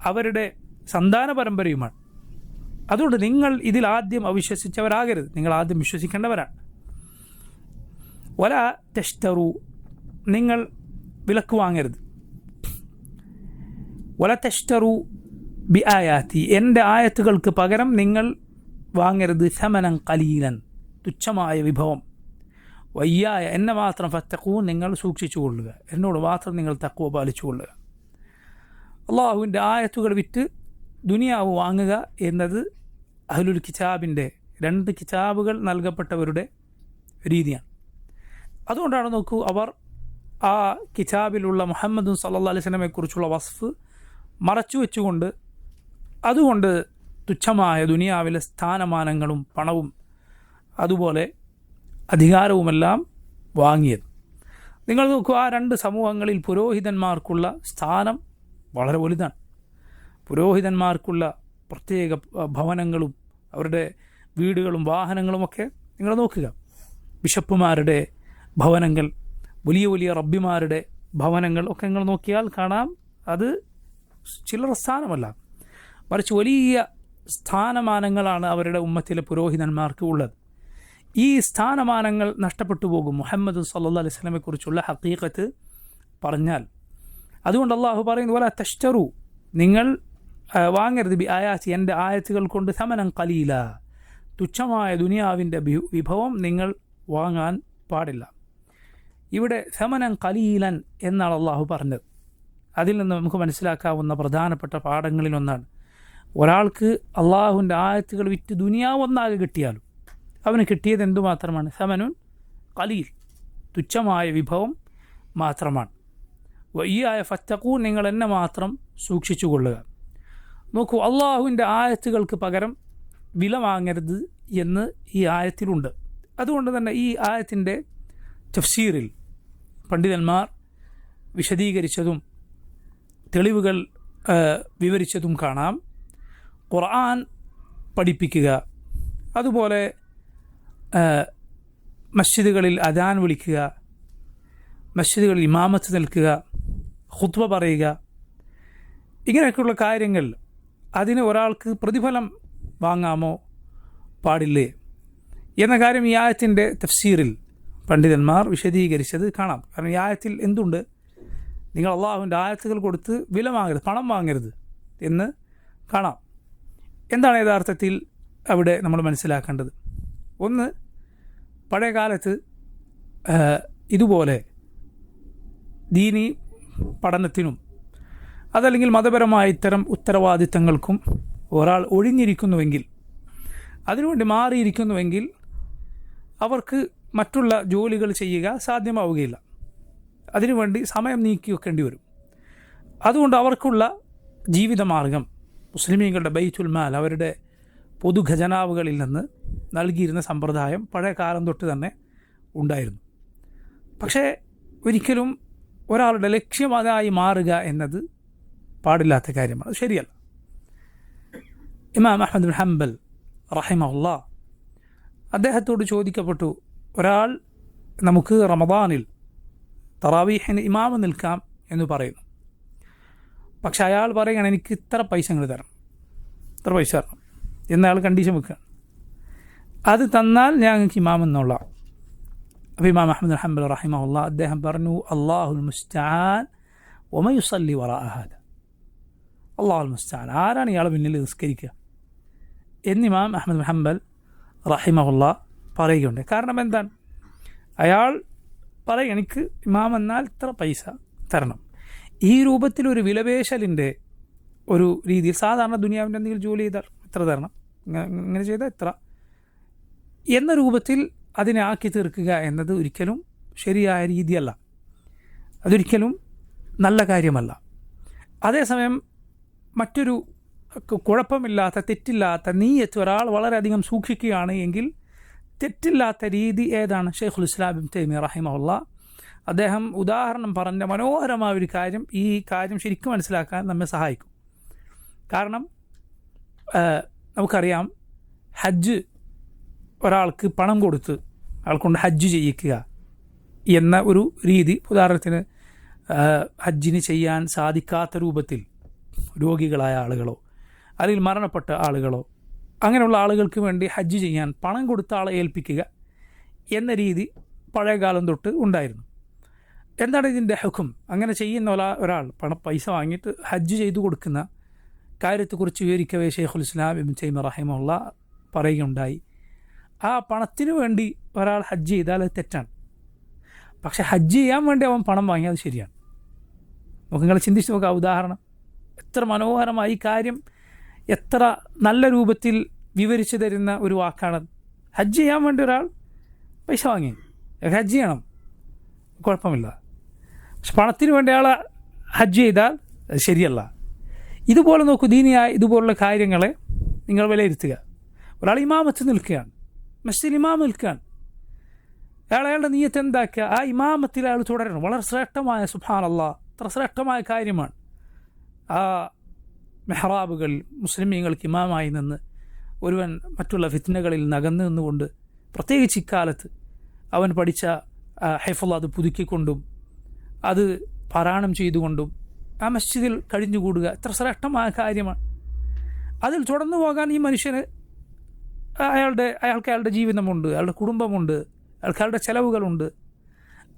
അവരുടെ സന്താന പരമ്പരയുമാണ്. അതുകൊണ്ട് നിങ്ങൾ ഇതിൽ ആദ്യം അവിശ്വസിച്ചവരാകരുത്, നിങ്ങൾ ആദ്യം വിശ്വസിക്കേണ്ടവരാണ്. വല തശ്തറു, നിങ്ങൾ വിലക്ക് വാങ്ങരുത്. വല തശ്തറു ബി ആയാത്തി, എൻ്റെ ആയത്തുകൾക്ക് പകരം നിങ്ങൾ വാങ്ങരുത് സമനൻ ഖലീലൻ, തുച്ഛമായ വിഭവം. വയ്യായ, എന്നെ മാത്രം ഫത്തഖൂൻ, നിങ്ങൾ സൂക്ഷിച്ചു കൊള്ളുക, എന്നോട് മാത്രം നിങ്ങൾ തഖ്വ പാലിച്ചു കൊള്ളുക. അള്ളാഹുവിൻ്റെ ആയത്തുകൾ വിറ്റ് ദുനിയാവ് വാങ്ങുക എന്നത് അഹ്ലുൽ കിതാബിൻ്റെ 2 കിതാബുകൾ നൽകപ്പെട്ടവരുടെ രീതിയാണ്. അതുകൊണ്ടാണ് നോക്കൂ, അവർ ആ കിതാബിലുള്ള മുഹമ്മദ് സല്ലല്ലാഹു അലൈഹി വസല്ലമയെക്കുറിച്ചുള്ള വസ്ഫ് മറച്ചു വെച്ചുകൊണ്ട് അതുകൊണ്ട് തുച്ഛമായ ദുനിയാവിലെ സ്ഥാനമാനങ്ങളും പണവും അതുപോലെ അധികാരവുമെല്ലാം വാങ്ങിയത്. നിങ്ങൾ നോക്കൂ, ആ 2 സമൂഹങ്ങളിൽ പുരോഹിതന്മാർക്കുള്ള സ്ഥാനം വളരെ വലുതാണ്. പുരോഹിതന്മാർക്കുള്ള പ്രത്യേക ഭവനങ്ങളും അവരുടെ വീടുകളും വാഹനങ്ങളുമൊക്കെ നിങ്ങൾ നോക്കുക. ബിഷപ്പുമാരുടെ ഭവനങ്ങൾ, വലിയ വലിയ റബ്ബിമാരുടെ ഭവനങ്ങൾ ഒക്കെ നിങ്ങൾ നോക്കിയാൽ കാണാം, അത് ചില്ലറ സ്ഥാനമല്ല, മറിച്ച് വലിയ സ്ഥാനമാനങ്ങളാണ് അവരുടെ ഉമ്മത്തിലെ പുരോഹിതന്മാർക്ക് ഉള്ളത്. ഈ സ്ഥാനമാനങ്ങൾ നഷ്ടപ്പെട്ടു പോകും. മുഹമ്മദ് സല്ലല്ലാഹു അലൈഹി വസല്ലമയെക്കുറിച്ചുള്ള ഹഖീഖത്ത് പറഞ്ഞാൽ അതുകൊണ്ട് അള്ളാഹു പറയുന്നത് വല തഷ്തറു, നിങ്ങൾ വാങ്ങരുത് ബി ആയാത്തി, എൻ്റെ ആയത്തുകൾ കൊണ്ട് സമനം ഖലീല, തുച്ഛമായ ദുനിയാവിൻ്റെ വിഭവം നിങ്ങൾ വാങ്ങാൻ പാടില്ല. ഇവിടെ സമനം ഖലീലൻ എന്നാണ് അള്ളാഹു പറഞ്ഞത്. അതിൽ നിന്ന് നമുക്ക് മനസ്സിലാക്കാവുന്ന പ്രധാനപ്പെട്ട പാഠങ്ങളിലൊന്നാണ്, ഒരാൾക്ക് അള്ളാഹുവിൻ്റെ ആയത്തുകൾ വിറ്റ് ദുനിയാവ് ഒന്നാകെ കിട്ടിയാലും അവന് കിട്ടിയത് എന്തുമാത്രമാണ്? സമനുൻ ഖലീൽ, തുച്ഛമായ വിഭവം മാത്രമാണ്. ഈ ആയ ഫത്തഖൂ, നിങ്ങൾ എന്നെ മാത്രം സൂക്ഷിച്ചു കൊള്ളുക. നോക്കൂ, അള്ളാഹുവിൻ്റെ ആയത്തുകൾക്ക് പകരം വില വാങ്ങരുത് എന്ന് ഈ ആയത്തിലുണ്ട്. അതുകൊണ്ട് തന്നെ ഈ ആയത്തിൻ്റെ തഫ്സീറിൽ പണ്ഡിതന്മാർ വിശദീകരിച്ചതും തെളിവുകൾ വിവരിച്ചതും കാണാം. ഖുർആൻ പഠിപ്പിക്കുക, അതുപോലെ മസ്ജിദുകളിൽ അദാൻ വിളിക്കുക, മസ്ജിദുകളിൽ ഇമാമത്ത് നിൽക്കുക, ഖുത്ബ പറയുക, ഇങ്ങനെയൊക്കെയുള്ള കാര്യങ്ങൾ അതിന് ഒരാൾക്ക് പ്രതിഫലം വാങ്ങാമോ പാടില്ലേ എന്ന കാര്യം ഈ ആയത്തിൻ്റെ തഫ്സീറിൽ പണ്ഡിതന്മാർ വിശദീകരിച്ചത് കാണാം. കാരണം ഈ ആയത്തിൽ എന്തുണ്ട്? നിങ്ങൾ അള്ളാഹുവിൻ്റെ ആയത്തുകൾ കൊടുത്ത് വില വാങ്ങരുത്, പണം വാങ്ങരുത് എന്ന് കാണാം. എന്താണ് യഥാർത്ഥത്തിൽ അവിടെ നമ്മൾ മനസ്സിലാക്കേണ്ടത്? ഒന്ന്, പഴയ കാലത്ത് ഇതുപോലെ ദീനി പഠനത്തിനും അതല്ലെങ്കിൽ മതപരമായ ഇത്തരം ഉത്തരവാദിത്തങ്ങൾക്കും ഒരാൾ ഒഴിഞ്ഞിരിക്കുന്നുവെങ്കിൽ, അതിനുവേണ്ടി മാറിയിരിക്കുന്നുവെങ്കിൽ അവർക്ക് മറ്റുള്ള ജോലികൾ ചെയ്യുക സാധ്യമാവുകയില്ല. അതിനുവേണ്ടി സമയം നീക്കി വെക്കേണ്ടി വരും. അതുകൊണ്ട് അവർക്കുള്ള ജീവിതമാർഗം മുസ്ലിമീങ്ങളുടെ ബൈത്തുൽ മാൽ, അവരുടെ പൊതു ഖജനാവുകളിൽ നിന്ന് നൽകിയിരുന്ന സമ്പ്രദായം പഴയ കാലം തൊട്ട് തന്നെ ഉണ്ടായിരുന്നു. പക്ഷേ ഒരിക്കലും ഒരാളുടെ ലക്ഷ്യം അതായി മാറുക എന്നത് പാടില്ലാത്ത കാര്യമാണ്, അത് ശരിയല്ല. ഇമാം അഹ്മദ് ബിൻ ഹംബൽ റഹിമഹുല്ലാ, അദ്ദേഹത്തോട് ചോദിക്കപ്പെട്ടു, ഒരാൾ നമുക്ക് റമദാനിൽ തറാവീഹിന് ഇമാമ് നിൽക്കാം എന്ന് പറയുന്നു. പക്ഷെ അയാൾ പറയുകയാണ്, എനിക്ക് ഇത്ര പൈസ നിങ്ങൾ തരണം, ഇത്ര പൈസ തരണം എന്നയാൾ കണ്ടീഷൻ വെക്കുകയാണ്. അത് തന്നാൽ ഞങ്ങൾക്ക് ഇമാം എന്നുള്ള. അപ്പോൾ ഇമാം അഹ്മദ് ബിൻ ഹംബൽ റഹിമഹുല്ലാ അദ്ദേഹം പറഞ്ഞു, അല്ലാഹുൽ മുസ്തആൻ വമൻ യുസല്ലി വറാഅ ഹാദാ, അല്ലാഹുൽ മുസ്തആൻ, ആരാണ് ഇയാളെ പിന്നിൽ നിസ്കരിക്കുക എന്ന് ഇമാം അഹ്മദ് ബിൻ ഹംബൽ റഹിമഹുല്ലാ പറയുകയുണ്ട്. കാരണം എന്താണ്? അയാൾ പറയും, എനിക്ക് ഇമാം എന്നാൽ ഇത്ര പൈസ തരണം. ഈ രൂപത്തിലൊരു വിലപേശലിൻ്റെ ഒരു രീതിയിൽ സാധാരണ ദുനിയാവിൻ്റെ എന്തെങ്കിലും ജോലി ചെയ്താൽ ഇത്ര തരണം, ഇങ്ങനെ ചെയ്താൽ ഇത്ര എന്ന രൂപത്തിൽ അതിനെ ആക്കി തീർക്കുക എന്നത് ഒരിക്കലും ശരിയായ രീതിയല്ല, അതൊരിക്കലും നല്ല കാര്യമല്ല. അതേസമയം മറ്റൊരു കുഴപ്പമില്ലാത്ത തെറ്റില്ലാത്ത നീയത്ത് ഒരാൾ വളരെയധികം സൂക്ഷിക്കുകയാണ് എങ്കിൽ തെറ്റില്ലാത്ത രീതി ഏതാണ്? ഷെയ്ഖുൽ ഇസ്ലാം ഇബ്നു തൈമിയ്യ റഹിമഹുല്ലാ അദ്ദേഹം ഉദാഹരണം പറഞ്ഞ മനോഹരമായ ഒരു കാര്യം ഈ കാര്യം ശരിക്കും മനസ്സിലാക്കാൻ നമ്മെ സഹായിക്കും. കാരണം നമുക്കറിയാം, ഹജ്ജ് ഒരാൾക്ക് പണം കൊടുത്ത് അയാൾക്കൊണ്ട് ഹജ്ജ് ചെയ്യിക്കുക എന്ന ഒരു രീതി, ഉദാഹരണത്തിന് ഹജ്ജിന് ചെയ്യാൻ സാധിക്കാത്ത രൂപത്തിൽ രോഗികളായ ആളുകളോ അല്ലെങ്കിൽ മരണപ്പെട്ട ആളുകളോ അങ്ങനെയുള്ള ആളുകൾക്ക് വേണ്ടി ഹജ്ജ് ചെയ്യാൻ പണം കൊടുത്ത ആളെ ഏൽപ്പിക്കുക എന്ന രീതി പഴയകാലം തൊട്ട് ഉണ്ടായിരുന്നു. എന്താണ് ഇതിൻ്റെ ഹുക്കും? അങ്ങനെ ചെയ്യുന്ന ഒരാൾ പൈസ വാങ്ങിയിട്ട് ഹജ്ജ് ചെയ്തു കൊടുക്കുന്ന കാര്യത്തെക്കുറിച്ച് വിവരിക്കവേ ഷെയ്ഖുൽ ഇസ്ലാം ഇബ്നു തൈമിയ്യ റഹിമഹുല്ലാ പറയുകയുണ്ടായി, ആ പണത്തിന് വേണ്ടി ഒരാൾ ഹജ്ജ് ചെയ്താൽ അത് തെറ്റാണ്. പക്ഷെ ഹജ്ജ് ചെയ്യാൻ വേണ്ടി അവൻ പണം വാങ്ങിയത് ശരിയാണ്. നമുക്ക് നിങ്ങൾ ചിന്തിച്ച് നോക്കുക, ഉദാഹരണം എത്ര മനോഹരമായി ഈ കാര്യം എത്ര നല്ല രൂപത്തിൽ വിവരിച്ചു തരുന്ന ഒരു വാക്കാണ്. ഹജ്ജ് ചെയ്യാൻ വേണ്ടി ഒരാൾ പൈസ വാങ്ങി, ഹജ്ജ് ചെയ്യണം, കുഴപ്പമില്ല. പക്ഷെ പണത്തിന് വേണ്ടി ആൾ ഹജ്ജ് ചെയ്താൽ അത് ശരിയല്ല. ഇതുപോലെ നോക്കൂ, ദീനിയായ ഇതുപോലുള്ള കാര്യങ്ങളെ നിങ്ങൾ വിലയിരുത്തുക. ഒരാൾ ഇമാമത്ത് നിൽക്കുകയാണ്, മസ്ജിദിൽ ഇമാം നിൽക്കുകയാണ്, അയാളുടെ നീയത്ത് എന്താക്കുക? ആ ഇമാമത്തിൽ അയാൾ തുടരണം. വളരെ ശ്രേഷ്ഠമായ, സുബ്ഹാനല്ലാഹ്, അത്ര ശ്രേഷ്ഠമായ കാര്യമാണ്. ആ മെഹ്റാബുകൾ മുസ്ലിമീങ്ങൾക്ക് ഇമാമായി നിന്ന് ഒരുവൻ മറ്റുള്ള ഫിത്നകളിൽ നകന്നു നിന്നുകൊണ്ട്, പ്രത്യേകിച്ച് ഇക്കാലത്ത് അവൻ പഠിച്ച ഹൈഫുള്ള അത് പുതുക്കിക്കൊണ്ടും അത് പാരായണം ചെയ്തുകൊണ്ടും ആ മസ്ജിദിൽ കഴിഞ്ഞുകൂടുക എത്ര ശ്രേഷ്ഠമായ കാര്യമാണ്. അതിൽ തുടർന്നു പോകാൻ ഈ മനുഷ്യന് അയാൾക്ക് അയാളുടെ ജീവിതമുണ്ട്, അയാളുടെ കുടുംബമുണ്ട്, അയാളുടെ ചിലവുകളുണ്ട്.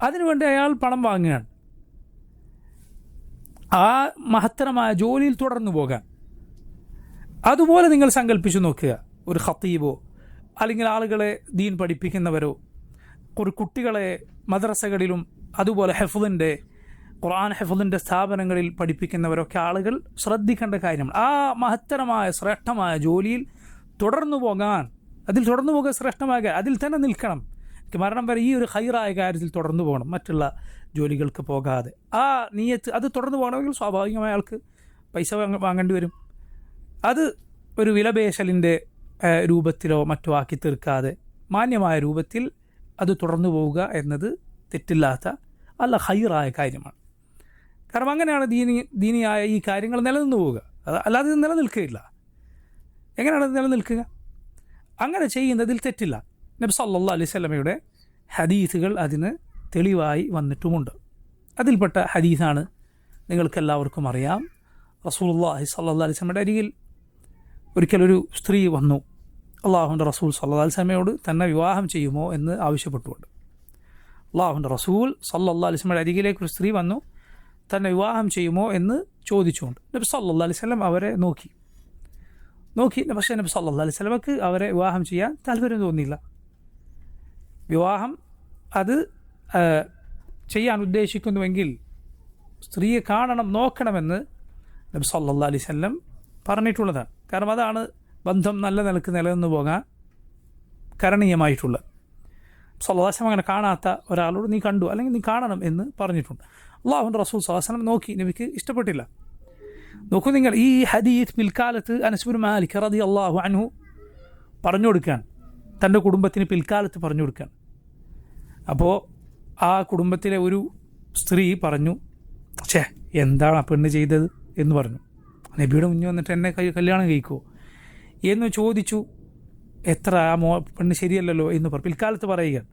അതിനുവേണ്ടി അയാൾ പണം വാങ്ങുകയാണ്. ആ മഹത്തരമായ ജോലിയിൽ തുടർന്നു പോകാൻ. അതുപോലെ നിങ്ങൾ സങ്കല്പിച്ചു നോക്കുക, ഒരു ഖത്തീബോ അല്ലെങ്കിൽ ആളുകളെ ദീൻ പഠിപ്പിക്കുന്നവരോ ഒരു കുട്ടികളെ മദ്രസകളിലും അതുപോലെ ഖുർആൻ ഹിഫ്ളിൻ്റെ സ്ഥാപനങ്ങളിൽ പഠിപ്പിക്കുന്നവരൊക്കെ ആളുകൾ ശ്രദ്ധിക്കേണ്ട കാര്യമാണ്. ആ മഹത്തരമായ ശ്രേഷ്ഠമായ ജോലിയിൽ തുടർന്നു പോകാൻ, അതിൽ തുടർന്നു പോകാൻ ശ്രേഷ്ഠമായ അതിൽ തന്നെ നിൽക്കണം. മരണം വരെ ഈ ഒരു ഖൈറായ കാര്യത്തിൽ തുടർന്നു പോകണം, മറ്റുള്ള ജോലികൾക്ക് പോകാതെ. ആ നിയത്ത് അത് തുടർന്നു പോകണമെങ്കിൽ സ്വാഭാവികമായ ആൾക്ക് പൈസ വാങ്ങേണ്ടി വരും. അത് ഒരു വിലപേശലിൻ്റെ രൂപത്തിലോ മറ്റോ ആക്കി തീർക്കാതെ മാന്യമായ രൂപത്തിൽ അത് തുടർന്നു പോവുക എന്നത് തെറ്റില്ലാത്ത അല്ല ഖൈറായ കാര്യമാണ്. കാരണം അങ്ങനെയാണ് ദീനിയായ ഈ കാര്യങ്ങൾ നിലനിന്നു പോവുക. അല്ലാതെ ഇത് നിലനിൽക്കുകയില്ല. എങ്ങനെയാണ് അത് നിലനിൽക്കുക? അങ്ങനെ ചെയ്യുന്നതിൽ തെറ്റില്ല. നബി സല്ലല്ലാഹു അലൈഹി വസല്ലമയുടെ ഹദീസുകൾ അതിന് തെളിവായി വന്നിട്ടുമുണ്ട്. അതിൽപ്പെട്ട ഹദീസാണ് നിങ്ങൾക്കെല്ലാവർക്കും അറിയാം. റസൂലുള്ളാഹി സ്വല്ലല്ലാഹു അലൈഹി വസല്ലമയുടെ അരികിൽ ഒരിക്കലൊരു സ്ത്രീ വന്നു. അള്ളാഹുവിൻ്റെ റസൂൽ സ്വല്ലല്ലാഹു അലൈഹി വസല്ലമയോട് തന്നെ വിവാഹം ചെയ്യുമോ എന്ന് ആവശ്യപ്പെട്ടുകൊണ്ട്. അള്ളാഹുവിൻ്റെ റസൂൽ സ്വല്ലല്ലാഹു അലൈഹി വസല്ലമയുടെ അരികിലേക്ക് ഒരു സ്ത്രീ വന്നു, തന്നെ വിവാഹം ചെയ്യുമോ എന്ന് ചോദിച്ചുകൊണ്ട്. നബി സല്ലല്ലാഹു അലൈഹി വസല്ലം അവരെ നോക്കി. പക്ഷേ നബി സല്ലല്ലാഹു അലൈഹി വസല്ലമക്ക് അവരെ വിവാഹം ചെയ്യാൻ താല്പര്യം തോന്നിയില്ല. വിവാഹം അത് ചെയ്യാൻ ഉദ്ദേശിക്കുന്നുവെങ്കിൽ സ്ത്രീയെ കാണണം, നോക്കണമെന്ന് നബി സല്ലല്ലാഹു അലൈഹി വസല്ലം പറഞ്ഞിട്ടുള്ളതാണ്. കാരണം അതാണ് ബന്ധം നല്ല നിലക്ക് നിലനിന്ന് പോകാൻ കരണീയമായിട്ടുള്ളത്. സല്ലല്ലാഹു അലൈഹി വസല്ലം അങ്ങനെ കാണാത്ത ഒരാളോട് നീ കണ്ടു അല്ലെങ്കിൽ നീ കാണണം എന്ന് പറഞ്ഞിട്ടുണ്ട്. അള്ളാഹുവിൻ്റെ റസൂൽ സല്ലല്ലാഹു അലൈഹി വസല്ലം നോക്കി, നബിക്ക് ഇഷ്ടപ്പെട്ടില്ല. നോക്കൂ നിങ്ങൾ, ഈ ഹദീസ് പിൽക്കാലത്ത് അനസ് ബിൻ മാലിക് റളിയല്ലാഹു അൻഹു പറഞ്ഞു കൊടുക്കുകയാണ്, തൻ്റെ കുടുംബത്തിന് പിൽക്കാലത്ത് പറഞ്ഞു കൊടുക്കുകയാണ്. അപ്പോൾ ആ കുടുംബത്തിലെ ഒരു സ്ത്രീ പറഞ്ഞു, എന്താണ് ആ പെണ്ണ് ചെയ്തത് എന്ന് പറഞ്ഞു. നബിയുടെ മുന്നിൽ വന്നിട്ട് എന്നെ കല്യാണം കഴിക്കുമോ എന്ന് ചോദിച്ചു. എത്ര പെണ്ണ് ശരിയല്ലല്ലോ എന്ന് പറഞ്ഞു പിൽക്കാലത്ത് പറയുകയാണ്.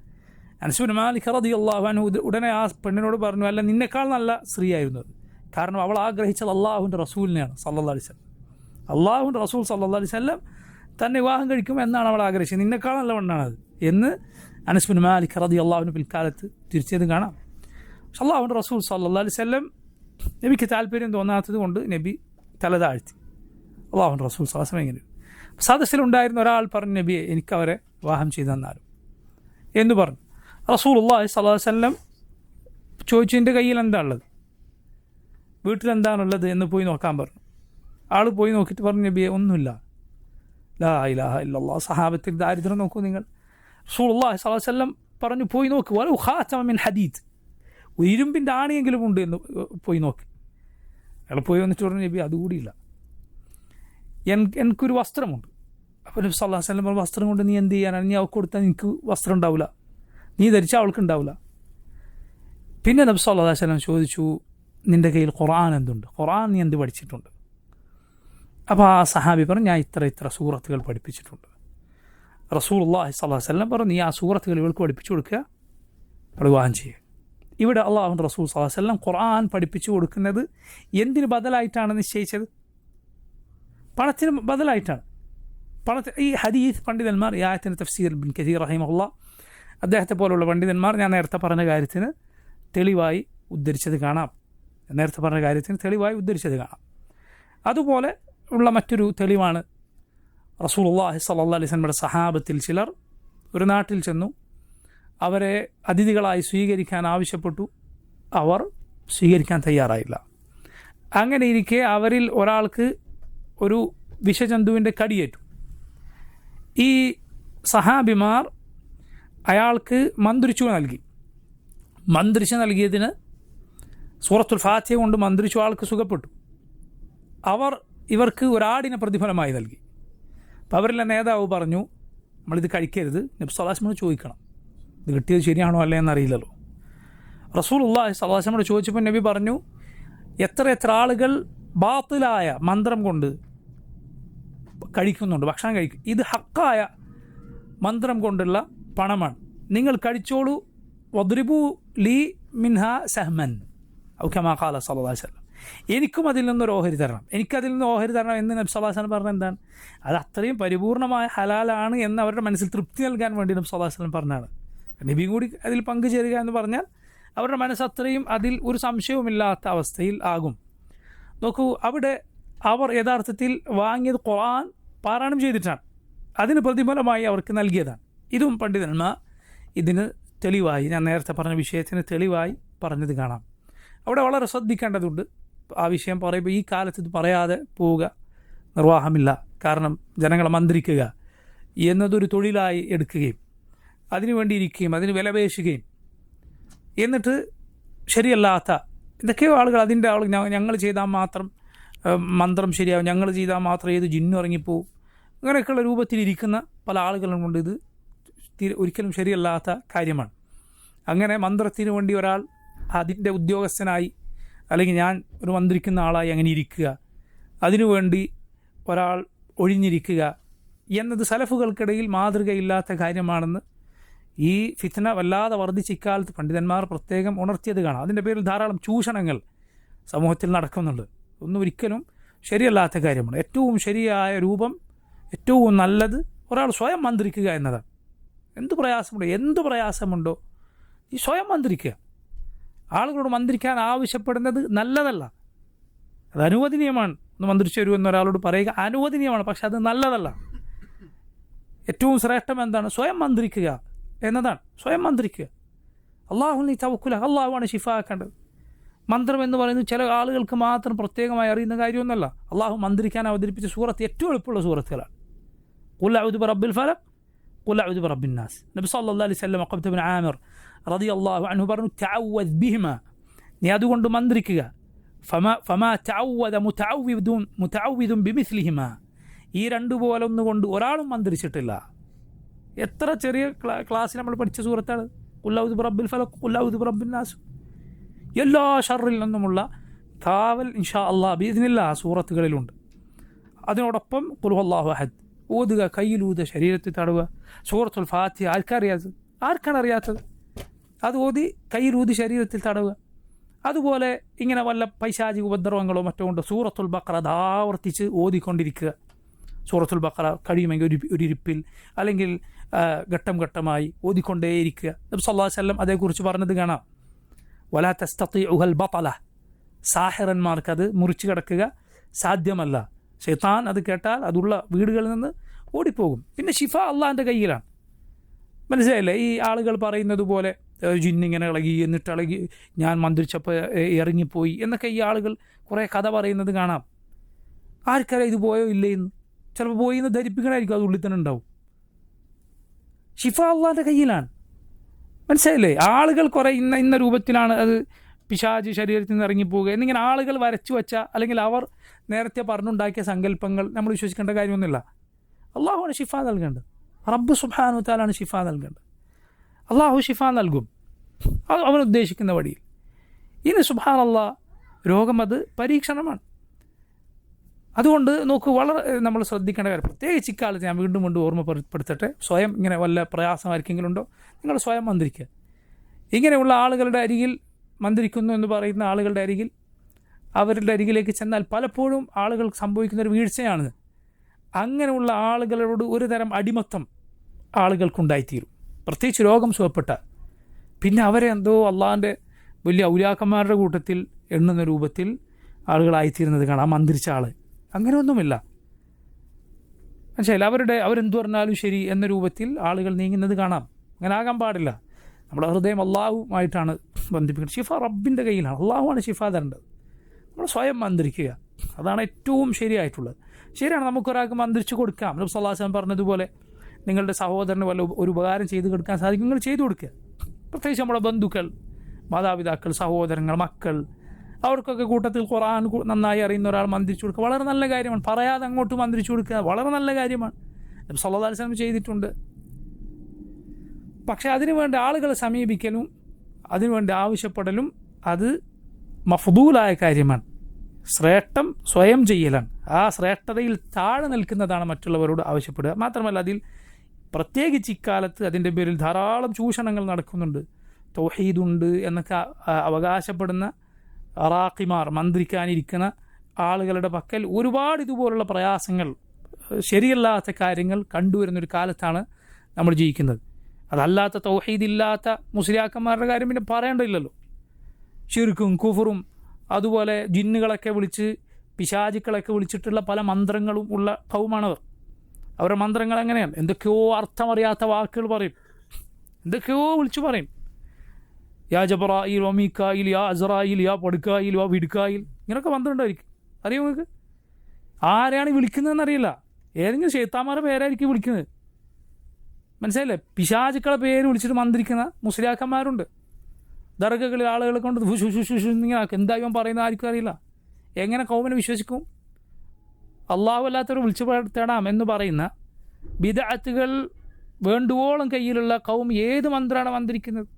അനസ് ബിൻ മാലിക് റളിയല്ലാഹു അൻഹു ഉടനെ ആ പെണ്ണിനോട് പറഞ്ഞു, അല്ല, നിന്നെക്കാൾ നല്ല സ്ത്രീ ആയിരുന്നു അത്. കാരണം അവൾ ആഗ്രഹിച്ചത് അള്ളാഹുവിൻ്റെ റസൂലിനെയാണ് സല്ലല്ലാഹു അലൈഹി വസല്ലം. അള്ളാഹുവിൻ്റെ റസൂൽ സല്ലല്ലാഹു അലൈഹി വസല്ലം തന്നെ വിവാഹം കഴിക്കും എന്നാണ് അവൾ ആഗ്രഹിച്ചത്. നിന്നെക്കാൾ നല്ല പെണ്ണാണത് എന്ന് അനസ് ബിൻ മാലിക് റളിയല്ലാഹു അൻഹു പിൽക്കാലത്ത് തിരിച്ചത് കാണാം. പക്ഷെ അള്ളാഹുവിൻ്റെ റസൂൽ സല്ലല്ലാഹു അലൈഹി വസല്ലം നബിക്ക് താല്പര്യം തോന്നാത്തത് കൊണ്ട് നബി തല താഴ്ത്തി. അള്ളാഹുവിൻ്റെ റസൂൽ സല്ലല്ലാഹു അലൈഹി വസല്ലം എങ്ങനെ സദസ്സിലുണ്ടായിരുന്ന ഒരാൾ പറഞ്ഞു, നബിയെ എനിക്കവരെ വിവാഹം ചെയ്തു തന്നാലും എന്ന് പറഞ്ഞു. റസൂലുള്ളാഹി സ്വല്ലല്ലാഹു അലൈഹി വസല്ലം ചോദിച്ചു, എൻ്റെ കയ്യിൽ എന്താ ഉള്ളത്, വീട്ടിലെന്താണുള്ളത് എന്ന് പോയി നോക്കാൻ പറഞ്ഞു. ആൾ പോയി നോക്കിയിട്ട് പറഞ്ഞു, നബിയെ ഒന്നുമില്ല. ലാ ഇലാഹ ഇല്ലല്ലാഹ്. സഹാബത്തിൽ ദാരിദ്ര്യം നോക്കൂ നിങ്ങൾ. റസൂലുള്ളാഹി സ്വല്ലല്ലാഹു അലൈഹി വസല്ലം പറഞ്ഞു, പോയി നോക്ക്, വലൗ ഖാതമ മിൻ ഹദീദ്, ഒരു ഇരുമ്പിൻ്റെ ആണിയെങ്കിലും ഉണ്ട് എന്ന് പോയി നോക്ക്. അയാൾ പോയി വന്നിട്ട് പറഞ്ഞു, നബി അതുകൂടിയില്ല. എനിക്കൊരു വസ്ത്രമുണ്ട്. അപ്പോൾ നബി സല്ലല്ലാഹു അലൈഹി വസല്ലം പറഞ്ഞു, വസ്ത്രം കൊണ്ട് നീ എന്ത് ചെയ്യാനാണ്? നീ അവൾക്ക് കൊടുത്താൽ നിനക്ക് വസ്ത്രം ഉണ്ടാവില്ല, നീ ധരിച്ചാൽ അവൾക്ക് ഉണ്ടാവില്ല. പിന്നെ നബി സല്ലല്ലാഹു അലൈഹി വസല്ലം ചോദിച്ചു, നിൻ്റെ കയ്യിൽ ഖുർആൻ എന്തുണ്ട്? ഖുർആൻ നീ എന്ത് പഠിച്ചിട്ടുണ്ട്? അപ്പോൾ ആ സഹാബി പറഞ്ഞു, ഞാൻ ഇത്ര സൂറത്തുകൾ പഠിപ്പിച്ചിട്ടുണ്ട്. റസൂലുള്ളാഹി സ്വല്ലല്ലാഹു അലൈഹി വസല്ലം പറഞ്ഞു, നീ ആ സൂറത്തുകൾ ഇവൾക്ക് പഠിപ്പിച്ചു കൊടുക്കുക, വിവാഹം ചെയ്യുക. ഇവിടെ അള്ളാഹുവിൻ്റെ റസൂൽ സ്വല്ലല്ലാഹു അലൈഹി വസല്ലം ഖുർആൻ പഠിപ്പിച്ചു കൊടുക്കുന്നത് എന്തിന് ബദലായിട്ടാണ് നിശ്ചയിച്ചത്? പണത്തിന് ബദലായിട്ടാണ്. ഈ ഹദീസ് പണ്ഡിതന്മാർ, ഈ ആയത്തിന് തഫ്സീർ ഇബ്ൻ കസീർ റഹിമഹുല്ലാഹ് അദ്ദേഹത്തെ പോലുള്ള പണ്ഡിതന്മാർ ഞാൻ നേരത്തെ പറഞ്ഞ കാര്യത്തിന് തെളിവായി ഉദ്ധരിച്ചത് കാണാം. അതുപോലെ ഉള്ള മറ്റൊരു തെളിവാണ് റസൂലുള്ളാഹി സ്വല്ലല്ലാഹു അലൈഹി വസല്ലമയുടെ സഹാബത്തിൽ ചിലർ ഒരു നാട്ടിൽ ചെന്നു, അവരെ അതിഥികളായി സ്വീകരിക്കാൻ ആവശ്യപ്പെട്ടു. അവർ സ്വീകരിക്കാൻ തയ്യാറായില്ല. അങ്ങനെ ഇരിക്കെ അവരിൽ ഒരാൾക്ക് ഒരു വിഷജന്തുവിൻ്റെ കടിയേറ്റു. ഈ സഹാബിമാർ അയാൾക്ക് മന്ത്രിച്ചു നൽകിയതിന് സൂറത്തുൽ ഫാത്തിഹ കൊണ്ട് മന്ത്രിച്ചു, ആൾക്ക് സുഖപ്പെട്ടു. ഇവർക്ക് ഒരാടിനെ പ്രതിഫലമായി നൽകി. അപ്പോൾ അവരിലെ നേതാവ് പറഞ്ഞു, നമ്മളിത് കഴിക്കരുത്, നബി സല്ലല്ലാഹു അലൈഹി വസല്ലം ചോദിക്കണം, ഇത് കിട്ടിയത് ശരിയാണോ അല്ലേ എന്നറിയില്ലല്ലോ. റസൂലുള്ളാഹി സ്വല്ലല്ലാഹു അലൈഹി വസല്ലം ചോദിച്ചപ്പോൾ നബി പറഞ്ഞു, എത്ര ആളുകൾ ബാത്തിലായ മന്ത്രം കൊണ്ട് കഴിക്കുന്നുണ്ട്, ഭക്ഷണം കഴിക്കും. ഇത് ഹക്കായ മന്ത്രം കൊണ്ടുള്ള പണമാണ്, നിങ്ങൾ കഴിച്ചോളൂ. വദ്രിബു ലീ മിൻഹ സഹ്മൻ ഔ കമാ ഖാല സല്ലല്ലാഹു അലൈഹി വസല്ലം. എനിക്കും അതിൽ നിന്നൊരു ഓഹരി തരണം, എനിക്കതിൽ നിന്ന് ഓഹരി തരണം എന്ന് നബി സല്ലല്ലാഹു അലൈഹി വസല്ലം പറഞ്ഞത് എന്താണ്? അത് അത്രയും പരിപൂർണമായ ഹലാലാണ് എന്ന് അവരുടെ മനസ്സിൽ തൃപ്തി നൽകാൻ വേണ്ടി നബി സല്ലല്ലാഹു അലൈഹി വസല്ലം പറഞ്ഞാണ്. നബിയും കൂടി അതിൽ പങ്കുചേരുക എന്ന് പറഞ്ഞാൽ അവരുടെ മനസ്സ് അത്രയും അതിൽ ഒരു സംശയവുമില്ലാത്ത അവസ്ഥയിൽ ആകും. നോക്കൂ, അവിടെ അവർ യഥാർത്ഥത്തിൽ വാങ്ങിയത് ഖുർആൻ പാരായണം ചെയ്തിട്ടാണ്. അതിന് പ്രതിഫലമായി അവർക്ക് നൽകിയതാണ്. ഇതും പണ്ഡിതന്മാർ ഇതിന് തെളിവായി, ഞാൻ നേരത്തെ പറഞ്ഞ വിഷയത്തിന് തെളിവായി പറഞ്ഞത് കാണാം. അവിടെ വളരെ ശ്രദ്ധിക്കേണ്ടതുണ്ട്. ആ വിഷയം പറയുമ്പോൾ ഈ കാലത്ത് ഇത് പറയാതെ പോവുക നിർവാഹമില്ല. കാരണം ജനങ്ങളെ മന്ത്രിക്കുക എന്നതൊരു തൊഴിലായി എടുക്കുകയും അതിനു വേണ്ടി ഇരിക്കുകയും അതിന് വിലപേശുകയും എന്നിട്ട് ശരിയല്ലാത്ത എന്തൊക്കെയോ ആളുകൾ അതിൻ്റെ ഞങ്ങൾ ചെയ്താൽ മാത്രം മന്ത്രം ശരിയാവും, ഞങ്ങൾ ചെയ്താൽ മാത്രം ഏത് ജിന്നു ഇറങ്ങിപ്പോവും, അങ്ങനെയൊക്കെയുള്ള രൂപത്തിലിരിക്കുന്ന പല ആളുകളും കൊണ്ട് ഇത് ഒരിക്കലും ശരിയല്ലാത്ത കാര്യമാണ്. അങ്ങനെ മന്ത്രത്തിന് വേണ്ടി ഒരാൾ അതിൻ്റെ ഉദ്യോഗസ്ഥനായി അല്ലെങ്കിൽ ഞാൻ ഒരു മന്ത്രിക്കുന്ന ആളായി അങ്ങനെ ഇരിക്കുക, അതിനുവേണ്ടി ഒരാൾ ഒഴിഞ്ഞിരിക്കുക എന്നത് സലഫുകൾക്കിടയിൽ മാതൃകയില്ലാത്ത കാര്യമാണെന്ന് ഈ ഫിത്ന വല്ലാതെ വർദ്ധിച്ച ഇക്കാലത്ത് പണ്ഡിതന്മാർ പ്രത്യേകം ഉണർത്തിയത് കാണാം. അതിൻ്റെ പേരിൽ ധാരാളം ചൂഷണങ്ങൾ സമൂഹത്തിൽ നടക്കുന്നുണ്ട്. ഒന്നും ഒരിക്കലും ശരിയല്ലാത്ത കാര്യമാണ്. ഏറ്റവും ശരിയായ രൂപം, ഏറ്റവും നല്ലത് ഒരാൾ സ്വയം മന്ത്രിക്കുക എന്നതാണ്. എന്ത് പ്രയാസമുണ്ടോ ഈ സ്വയം മന്ത്രിക്കുക. ആളുകളോട് മന്ത്രിക്കാൻ ആവശ്യപ്പെടുന്നത് നല്ലതല്ല, അത് അനുവദനീയമാണ്. ഒന്ന് മന്ത്രിച്ചു തരൂ എന്നൊരാളോട് പറയുക അനുവദനീയമാണ്, പക്ഷെ അത് നല്ലതല്ല. ഏറ്റവും ശ്രേഷ്ഠം എന്താണ്? സ്വയം മന്ത്രിക്കുക എന്നതാണ്. സ്വയം മന്ത്രിക്കുക. അള്ളാഹുവിനെ തവക്കുല, അള്ളാഹുവാണ് ശിഫ ആക്കേണ്ടത്. മന്ത്രം എന്ന് പറയുന്നത് ചില ആളുകൾക്ക് മാത്രം പ്രത്യേകമായി അറിയുന്ന കാര്യമൊന്നുമല്ല. അള്ളാഹു മന്ത്രിക്കാൻ അവതരിപ്പിച്ച സൂറത്ത് ഏറ്റവും എളുപ്പമുള്ള സൂറത്തുകളാണ്. ഖുൽ അഊദു ബിറബ്ബിൽ ഫലഖ്, ഖുൽ അഊദു ബിറബ്ബിൻ നാസ്. നബി സല്ലല്ലാഹു അലൈഹി വസല്ലം ഖബ്ത ബിൻ ആമിർ റളിയല്ലാഹു അൻഹു പറഞ്ഞു, തഅവദ് ബിഹിമാ, നീ അതുകൊണ്ട് മന്ത്രിക്കുക. ഫമാ തഅവദ മുതഅവ്വിദുൻ ബിമിസ്ലിഹിമാ, ഈ രണ്ടു പോലെ ഒന്നുകൊണ്ട് ഒരാളും മന്ത്രിച്ചിട്ടില്ല. എത്ര ചെറിയ ക്ലാസ്സിൽ നമ്മൾ പഠിച്ച സൂറത്താണ് ഖുൽ അഊദു ബിറബ്ബിൽ ഫലഖ്, ഖുൽ അഊദു ബിറബ്ബിൻ നാസ്. എല്ലാ ഷർറിൽ നിന്നുമുള്ള കാവൽ ഇൻഷാ അല്ലാഹ് ബിഇദ്നില്ലാഹ് സൂറത്തുകളിലുണ്ട്. അതിനോടൊപ്പം ഖുൽ ഹുവല്ലാഹു അഹദ് ഓതുക, കയ്യിലൂതുക, ശരീരത്തിൽ തടവുക. സൂറത്തുൽ ഫാത്തിഹ ആർക്കാണ് അറിയാത്തത്? അത് ഓതി കയ്യിലൂതി ശരീരത്തിൽ തടവുക. അതുപോലെ ഇങ്ങനെ വല്ല പൈശാചിക ഉപദ്രവങ്ങളോ മറ്റോ കൊണ്ട് സൂറത്തുൽ ബഖറ അത് ആവർത്തിച്ച് ഓതിക്കൊണ്ടിരിക്കുക. സൂറത്തുൽ ബഖറ കഴിയുമെങ്കിൽ ഒരു ഇരിപ്പിൽ അല്ലെങ്കിൽ ഘട്ടം ഘട്ടമായി ഓതിക്കൊണ്ടേയിരിക്കുക. നബി സല്ലല്ലാഹു അലൈഹി വസല്ലം അതേക്കുറിച്ച് പറഞ്ഞത് കാണാം. വലാ തസ്തതിഉൽ ബതല, സാഹിറന്മാർക്കത് മുറിച്ചു കിടക്കുക സാധ്യമല്ല. ശൈത്താൻ അത് കേട്ടാൽ അതുള്ള വീടുകളിൽ നിന്ന് ഓടിപ്പോകും. പിന്നെ ഷിഫ അള്ളാഹിൻ്റെ കയ്യിലാണ്. മനസ്സിലായില്ലേ? ഈ ആളുകൾ പറയുന്നത് പോലെ ജിന്നിങ്ങനെ ഇളകി, എന്നിട്ട് ഇളകി ഞാൻ മന്ത്രിച്ചപ്പോൾ ഇറങ്ങിപ്പോയി എന്നൊക്കെ ഈ ആളുകൾ കുറേ കഥ പറയുന്നത് കാണാം. ആർക്കറിയാം ഇത് പോയോ ഇല്ലേ എന്ന്? ചിലപ്പോൾ പോയി എന്ന് ധരിപ്പിക്കണമായിരിക്കും, അത് ഉള്ളിൽ തന്നെ ഉണ്ടാവും. ഷിഫ അള്ളാഹിൻ്റെ കയ്യിലാണ്. മനസ്സിലായില്ലേ? ആളുകൾ കുറേ ഇന്ന രൂപത്തിലാണ് അത് പിശാച് ശരീരത്തിൽ നിന്ന് ഇറങ്ങിപ്പോവുക എന്നിങ്ങനെ ആളുകൾ വരച്ചു വച്ച അല്ലെങ്കിൽ അവർ നേരത്തെ പറഞ്ഞുണ്ടാക്കിയ സങ്കല്പങ്ങൾ നമ്മൾ വിശ്വസിക്കേണ്ട കാര്യമൊന്നുമില്ല. അള്ളാഹുവാണ് ഷിഫ നൽകേണ്ടത്. റബ്ബ് സുബ്ഹാനഹു വ തആലയാണ് ഷിഫ നൽകേണ്ടത്. അള്ളാഹു ഷിഫ നൽകും അവൻ ഉദ്ദേശിക്കുന്ന വഴിയിൽ. ഇനി സുബ്ഹാനല്ലാഹ് രോഗം അത് പരീക്ഷണമാണ്. അതുകൊണ്ട് നോക്കൂ, വളരെ നമ്മൾ ശ്രദ്ധിക്കേണ്ട കാര്യം, പ്രത്യേകിച്ച് ഇക്കാലത്ത് ഞാൻ വീണ്ടും ഓർമ്മപ്പെടുത്തട്ടെ, സ്വയം ഇങ്ങനെ വല്ല പ്രയാസം ആർക്കെങ്കിലും ഉണ്ടോ, നിങ്ങൾ സ്വയം മന്ത്രിക്കുക. ഇങ്ങനെയുള്ള ആളുകളുടെ അരികിൽ മന്ത്രിക്കുന്നു എന്ന് പറയുന്ന ആളുകളുടെ അരികിൽ, അവരുടെ അരികിലേക്ക് ചെന്നാൽ പലപ്പോഴും ആളുകൾക്ക് സംഭവിക്കുന്നൊരു വീഴ്ചയാണ്. അങ്ങനെയുള്ള ആളുകളോട് ഒരു തരം അടിമത്തം ആളുകൾക്കുണ്ടായിത്തീരും. പ്രത്യേകിച്ച് രോഗം സുഖപ്പെട്ടാൽ പിന്നെ അവരെ എന്തോ അള്ളാഹിൻ്റെ വലിയ ഔലിയാക്കന്മാരുടെ കൂട്ടത്തിൽ എണ്ണുന്ന രൂപത്തിൽ ആളുകളായിത്തീരുന്നത് കാണാം. മന്ത്രിച്ച ആൾ അങ്ങനെയൊന്നുമില്ല. മനസ്സിലായില്ല? അവരെന്തു പറഞ്ഞാലും ശരി എന്ന രൂപത്തിൽ ആളുകൾ നീങ്ങുന്നത് കാണാം. അങ്ങനെ ആകാൻ പാടില്ല. നമ്മുടെ ഹൃദയം അള്ളാഹുമായിട്ടാണ് ബന്ധിപ്പിക്കുന്നത്. ഷിഫ റബ്ബിൻ്റെ കയ്യിലാണ്. അള്ളാഹുവാണ് ഷിഫ തരേണ്ടത്. നമ്മൾ സ്വയം മന്ത്രിക്കുക, അതാണ് ഏറ്റവും ശരിയായിട്ടുള്ളത്. ശരിയാണ്, നമുക്കൊരാൾക്ക് മന്ത്രിച്ചു കൊടുക്കാം. നബി സല്ലല്ലാഹു അലൈഹി വസല്ലം പറഞ്ഞതുപോലെ നിങ്ങളുടെ സഹോദരന് വല്ല ഒരു ഉപകാരം ചെയ്തു കൊടുക്കാൻ സാധിക്കും, നിങ്ങൾ ചെയ്തു കൊടുക്കുക. പ്രത്യേകിച്ച് നമ്മുടെ ബന്ധുക്കൾ, മാതാപിതാക്കൾ, സഹോദരങ്ങൾ, മക്കൾ, അവർക്കൊക്കെ കൂട്ടത്തിൽ ഖുർആൻ നന്നായി അറിയുന്ന ഒരാൾ മന്ത്രിച്ചു കൊടുക്കുക വളരെ നല്ല കാര്യമാണ്. പറയാതെ അങ്ങോട്ട് മന്ത്രിച്ചു കൊടുക്കുക വളരെ നല്ല കാര്യമാണ്. നബി സല്ലല്ലാഹു അലൈഹി വസല്ലം ചെയ്തിട്ടുണ്ട്. പക്ഷേ അതിനുവേണ്ടി ആളുകളെ സമീപിക്കലും അതിനുവേണ്ടി ആവശ്യപ്പെടലും അത് മഫ്ദൂലായ കാര്യമാണ്. ശ്രേഷ്ഠം സ്വയം ചെയ്യലാണ്. ആ ശ്രേഷ്ഠതയിൽ താഴെ നിൽക്കുന്നതാണ് മറ്റുള്ളവരോട് ആവശ്യപ്പെടുക. മാത്രമല്ല അതിൽ പ്രത്യേകിച്ച് ഇക്കാലത്ത് അതിൻ്റെ പേരിൽ ധാരാളം ചൂഷണങ്ങൾ നടക്കുന്നുണ്ട്. തൗഹീദുണ്ട് എന്നൊക്കെ അവകാശപ്പെടുന്ന അറാഖിമാർ, മന്ത്രിക്കാനിരിക്കുന്ന ആളുകളുടെ പക്കൽ ഒരുപാട് ഇതുപോലുള്ള പ്രയാസങ്ങൾ, ശരിയല്ലാത്ത കാര്യങ്ങൾ കണ്ടുവരുന്നൊരു കാലത്താണ് നമ്മൾ ജീവിക്കുന്നത്. അതല്ലാത്ത തൗഹീദില്ലാത്ത മുസ്ലിയാക്കന്മാരുടെ കാര്യം പിന്നെ പറയേണ്ടതില്ലല്ലോ. ശിർക്കും കുഫറും അതുപോലെ ജിന്നുകളൊക്കെ വിളിച്ച് പിശാചുക്കളൊക്കെ വിളിച്ചിട്ടുള്ള പല മന്ത്രങ്ങളും ഉള്ള കൗമാണവർ. അവരുടെ മന്ത്രങ്ങൾ എങ്ങനെയാണ്? എന്തൊക്കെയോ അർത്ഥമറിയാത്ത വാക്കുകൾ പറയും, എന്തൊക്കെയോ വിളിച്ചു പറയും. യാ ജബ്രായിൽ, വ മീകായിൽ, യാ അസ്റായിൽ, യാ പടുക്കായിൽ, വാ വിടുക്കായിൽ, ഇങ്ങനെയൊക്കെ മന്ത്രമുണ്ടായിരിക്കും. അറിയാമോ നിങ്ങൾക്ക്? ആരെയാണ് വിളിക്കുന്നതെന്ന് അറിയില്ല. ഏതെങ്കിലും ശൈത്താന്മാരുടെ പേരായിരിക്കും വിളിക്കുന്നത്. മനസ്സിലായില്ലേ? പിശാചുക്കളെ പേര് വിളിച്ചിട്ട് മന്ത്രിക്കുന്ന മുസ്ലിയാക്കന്മാരുണ്ട്. ദർഗകളിൽ ആളുകളെ കൊണ്ട് ഇങ്ങനെ എന്താ ഇവൻ പറയുന്നത് ആർക്കും അറിയില്ല. എങ്ങനെ കൗമിനെ വിശ്വസിക്കും? അള്ളാഹു അല്ലാത്തവർ വിളിച്ചു തേടാം എന്ന് പറയുന്ന ബിദ്അത്തുകൾ വേണ്ടുവോളം കയ്യിലുള്ള കൗം ഏത് മന്ത്രമാണ് മന്ത്രിക്കുന്നത്?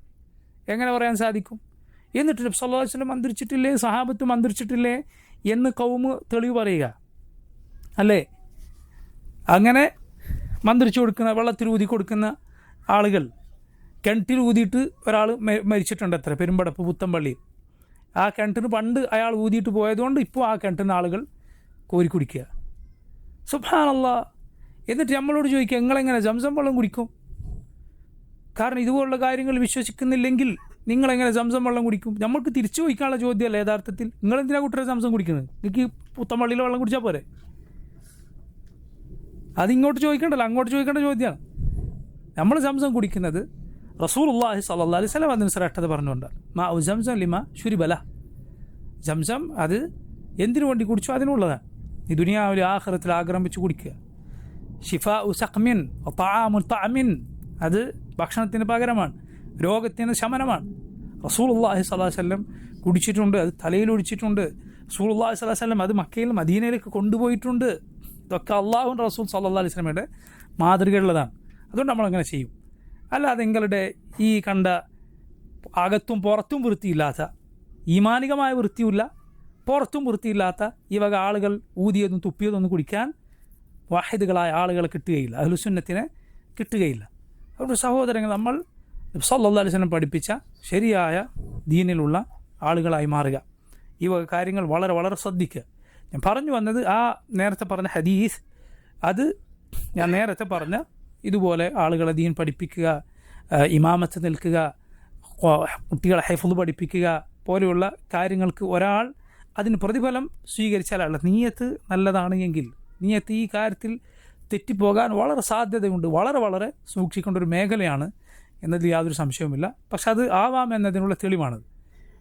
എങ്ങനെ പറയാൻ സാധിക്കും? എന്നിട്ട് നബി സല്ലല്ലാഹു അലൈഹി വസല്ലം മന്ത്രിച്ചിട്ടില്ലേ, സഹാബത്ത് മന്ത്രിച്ചിട്ടില്ലേ എന്ന് കൗമ് തെളിവ് പറയുക അല്ലേ? അങ്ങനെ മന്ത്രിച്ചു കൊടുക്കുന്ന, വെള്ളത്തിൽ ഊതി കൊടുക്കുന്ന ആളുകൾ, കിണറ്റിൽ ഊതിയിട്ട് ഒരാൾ മരിച്ചിട്ടുണ്ട് എത്ര, പെരുമ്പടപ്പ് പുത്തമ്പള്ളിയിൽ. ആ കിണറ്റിന് പണ്ട് അയാൾ ഊതിയിട്ട് പോയതുകൊണ്ട് ഇപ്പോൾ ആ കിണറ്റിന് ആളുകൾ കോരി കുടിക്കുക. സുബ്ഹാനല്ലാഹ്. എന്നിട്ട് നമ്മളോട് ചോദിക്കുക, നിങ്ങളെങ്ങനെ സംസം വെള്ളം കുടിക്കും? കാരണം ഇതുപോലുള്ള കാര്യങ്ങൾ വിശ്വസിക്കുന്നില്ലെങ്കിൽ നിങ്ങളെങ്ങനെ സംസം വെള്ളം കുടിക്കും? നമ്മൾക്ക് തിരിച്ചു ചോദിക്കാനുള്ള ചോദ്യമല്ല യഥാർത്ഥത്തിൽ. നിങ്ങളെന്തിനാ കുട്ടിയുടെ സംസം കുടിക്കുന്നത്? നിങ്ങൾക്ക് പുത്തമ്പള്ളിയിലെ വെള്ളം കുടിച്ചാൽ പോരെ? അതിങ്ങോട്ട് ചോദിക്കേണ്ടല്ലോ, അങ്ങോട്ട് ചോദിക്കേണ്ട ചോദ്യമാണ്. നമ്മൾ സംസം കുടിക്കുന്നത് റസൂലുള്ളാഹി സ്വല്ലല്ലാഹു അലൈഹി വസല്ലം അതിന് ശ്രേഷ്ഠത പറഞ്ഞുകൊണ്ടാണ്. മാ ഉ സംസം ലിമാ ശുരിബല. സംസം അത് എന്തിനു വേണ്ടി കുടിച്ചോ അതിനുള്ളതാണ്. ഈ ദുനിയാവിൽ ആഖിറത്തിൽ ആഗ്രഹിച്ച് കുടിക്കുക. ഷിഫാ ഉ സഖ്മിൻ തആമു തഅമിൻ, അത് ഭക്ഷണത്തിന് പകരമാണ്, രോഗത്തിന് ശമനമാണ്. റസൂലുള്ളാഹി സ്വല്ലല്ലാഹു അലൈഹി വസല്ലം കുടിച്ചിട്ടുണ്ട്, അത് തലയിലൊഴിച്ചിട്ടുണ്ട്. റസൂലുള്ളാഹി സ്വല്ലല്ലാഹു അലൈഹി വസല്ലം അത് മക്കയിൽ മദീനയിലേക്ക് കൊണ്ടുപോയിട്ടുണ്ട്. ഇതൊക്കെ അള്ളാഹുവിൻ്റെ റസൂൽ സ്വല്ലല്ലാഹു അലൈഹി വസല്ലമയുടെ മാതൃകയുള്ളതാണ്. അതുകൊണ്ട് നമ്മളങ്ങനെ ചെയ്യും. അല്ലാതെ നിങ്ങളുടെ ഈ കണ്ട അകത്തും പുറത്തും വൃത്തിയില്ലാത്ത, ഈമാനികമായ വൃത്തിയില്ല, പുറത്തും വൃത്തിയില്ലാത്ത ഈ വക ആളുകൾ ഊതിയതും തുപ്പിയതൊന്നും കുടിക്കാൻ വാഹിദുകളായ ആളുകളെ കിട്ടുകയില്ല, അഹ്ലുസുന്നത്തിനെ കിട്ടുകയില്ല. അതുകൊണ്ട് സഹോദരങ്ങൾ, നമ്മൾ സല്ലല്ലാഹു അലൈഹി വസല്ലം പഠിപ്പിച്ച ശരിയായ ദീനിലുള്ള ആളുകളായി മാറുക. ഈ വക കാര്യങ്ങൾ വളരെ വളരെ ശ്രദ്ധിക്കുക. ഞാൻ പറഞ്ഞു വന്നത്, ആ നേരത്തെ പറഞ്ഞ ഹദീസ്, അത് ഞാൻ നേരത്തെ പറഞ്ഞ ഇതുപോലെ ആളുകളെ ദീൻ പഠിപ്പിക്കുക, ഇമാമത്ത് നിൽക്കുക, കുട്ടികളെ ഹൈഫുള് പഠിപ്പിക്കുക പോലെയുള്ള കാര്യങ്ങൾക്ക് ഒരാൾ അതിന് പ്രതിഫലം സ്വീകരിച്ചാലുള്ള നീയത്ത് നല്ലതാണ് എങ്കിൽ, നീയത്ത് ഈ കാര്യത്തിൽ തെറ്റിപ്പോകാൻ വളരെ സാധ്യതയുണ്ട്. വളരെ വളരെ സൂക്ഷിക്കേണ്ട ഒരു മേഖലയാണ് എന്നതിൽ യാതൊരു സംശയവുമില്ല. പക്ഷെ അത് ആവാം എന്നതിനുള്ള തെളിവാണ്.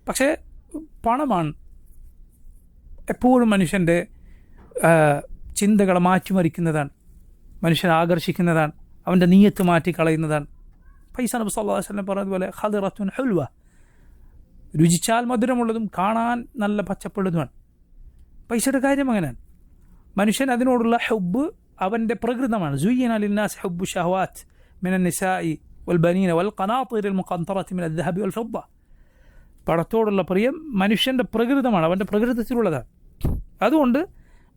പക്ഷേ പണമാണ് എപ്പോഴും മനുഷ്യൻ്റെ ചിന്തകളെ മാറ്റിമറിക്കുന്നതാണ്, മനുഷ്യനെ ആകർഷിക്കുന്നതാണ്, അവൻ്റെ നീയത്ത് മാറ്റിക്കളയുന്നതാണ്. പൈസ നബി സല്ലല്ലാഹു അലൈഹി വസല്ലം പറഞ്ഞതുപോലെ ഖദിറത്തുൻ ഹുൽവ, രുചിച്ചാൽ മധുരമുള്ളതും കാണാൻ നല്ല പച്ചപ്പുള്ളതുമാണ്. പൈസയുടെ കാര്യം അങ്ങനെയാണ്. മനുഷ്യൻ അതിനോടുള്ള ഹുബ്ബ് അവൻ്റെ പ്രകൃതമാണ്. സുയ്യിന ലിന്നാസ് ഹുബ്ബു ശഹവാത്ത് മിനൻ നിസാഇ വൽ ബനീന വൽ ഖനാതിറിൽ മുഖന്തറത്തി മിനൽ ദഹബി വൽ ഫിദ്ദ. പണത്തോടുള്ള പ്രിയം മനുഷ്യൻ്റെ പ്രകൃതമാണ്, അവൻ്റെ പ്രകൃതത്തിലുള്ളതാണ്. അതുകൊണ്ട്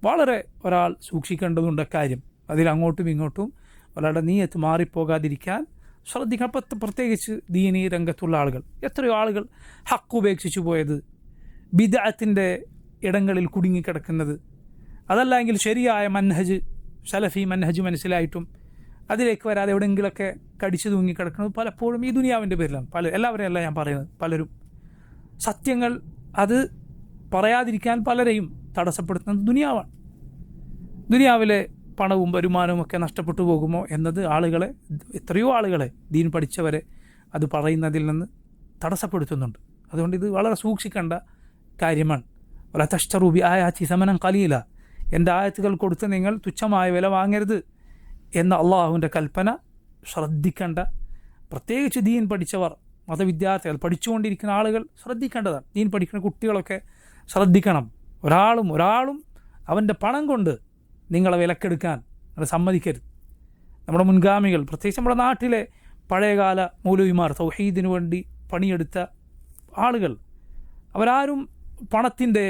വളരെ ഒരാൾ സൂക്ഷിക്കേണ്ടതുണ്ട് കാര്യം. അതിലങ്ങോട്ടും ഇങ്ങോട്ടും ഒരാളുടെ നീയത്ത് മാറിപ്പോകാതിരിക്കാൻ ശ്രദ്ധിക്കണം. പ്രത്യേകിച്ച് ദീനീ രംഗത്തുള്ള ആളുകൾ, എത്രയോ ആളുകൾ ഹക്ക് ഉപേക്ഷിച്ചു പോയത്, ബിദ്അത്തിൻ്റെ ഇടങ്ങളിൽ കുടുങ്ങിക്കിടക്കുന്നത്, അതല്ലെങ്കിൽ ശരിയായ മൻഹജ്, സലഫി മൻഹജ് മനസ്സിലായിട്ടും അതിലേക്ക് വരാതെ എവിടെയെങ്കിലുമൊക്കെ കടിച്ചു തൂങ്ങിക്കിടക്കുന്നത് പലപ്പോഴും ഈ ദുനിയാവിൻ്റെ പേരിലാണ്. എല്ലാവരെയും അല്ല ഞാൻ പറയുന്നത്, പലരും സത്യങ്ങൾ അത് പറയാതിരിക്കാൻ പലരെയും തടസ്സപ്പെടുത്തുന്നത് ദുനിയാവാണ്. ദുനിയാവിലെ പണവും വരുമാനവും ഒക്കെ നഷ്ടപ്പെട്ടു പോകുമോ എന്നത് ആളുകളെ, എത്രയോ ആളുകളെ, ദീൻ പഠിച്ചവരെ അത് പറയുന്നതിൽ നിന്ന് തടസ്സപ്പെടുത്തുന്നുണ്ട്. അതുകൊണ്ട് ഇത് വളരെ സൂക്ഷിക്കേണ്ട കാര്യമാണ്. വല തശ്തറൂ ബി ആയാതി സമനൻ ഖലീല, എൻ്റെ ആയത്തുകൾ കൊടുത്ത് നിങ്ങൾ തുച്ഛമായ വില വാങ്ങരുത് എന്ന അള്ളാഹുവിൻ്റെ കൽപ്പന ശ്രദ്ധിക്കേണ്ട, പ്രത്യേകിച്ച് ദീൻ പഠിച്ചവർ, മതവിദ്യാർത്ഥികൾ, പഠിച്ചുകൊണ്ടിരിക്കുന്ന ആളുകൾ ശ്രദ്ധിക്കേണ്ടതാണ്. ദീൻ പഠിക്കുന്ന കുട്ടികളൊക്കെ ശ്രദ്ധിക്കണം. ഒരാളും അവൻ്റെ പണം കൊണ്ട് നിങ്ങളെ വിലക്കെടുക്കാൻ അത് സമ്മതിക്കരുത്. നമ്മുടെ മുൻഗാമികൾ, പ്രത്യേകിച്ച് നമ്മുടെ നാട്ടിലെ പഴയകാല മൗലവിമാർ, തൗഹീദിനു വേണ്ടി പണിയെടുത്ത ആളുകൾ, അവരാരും പണത്തിൻ്റെ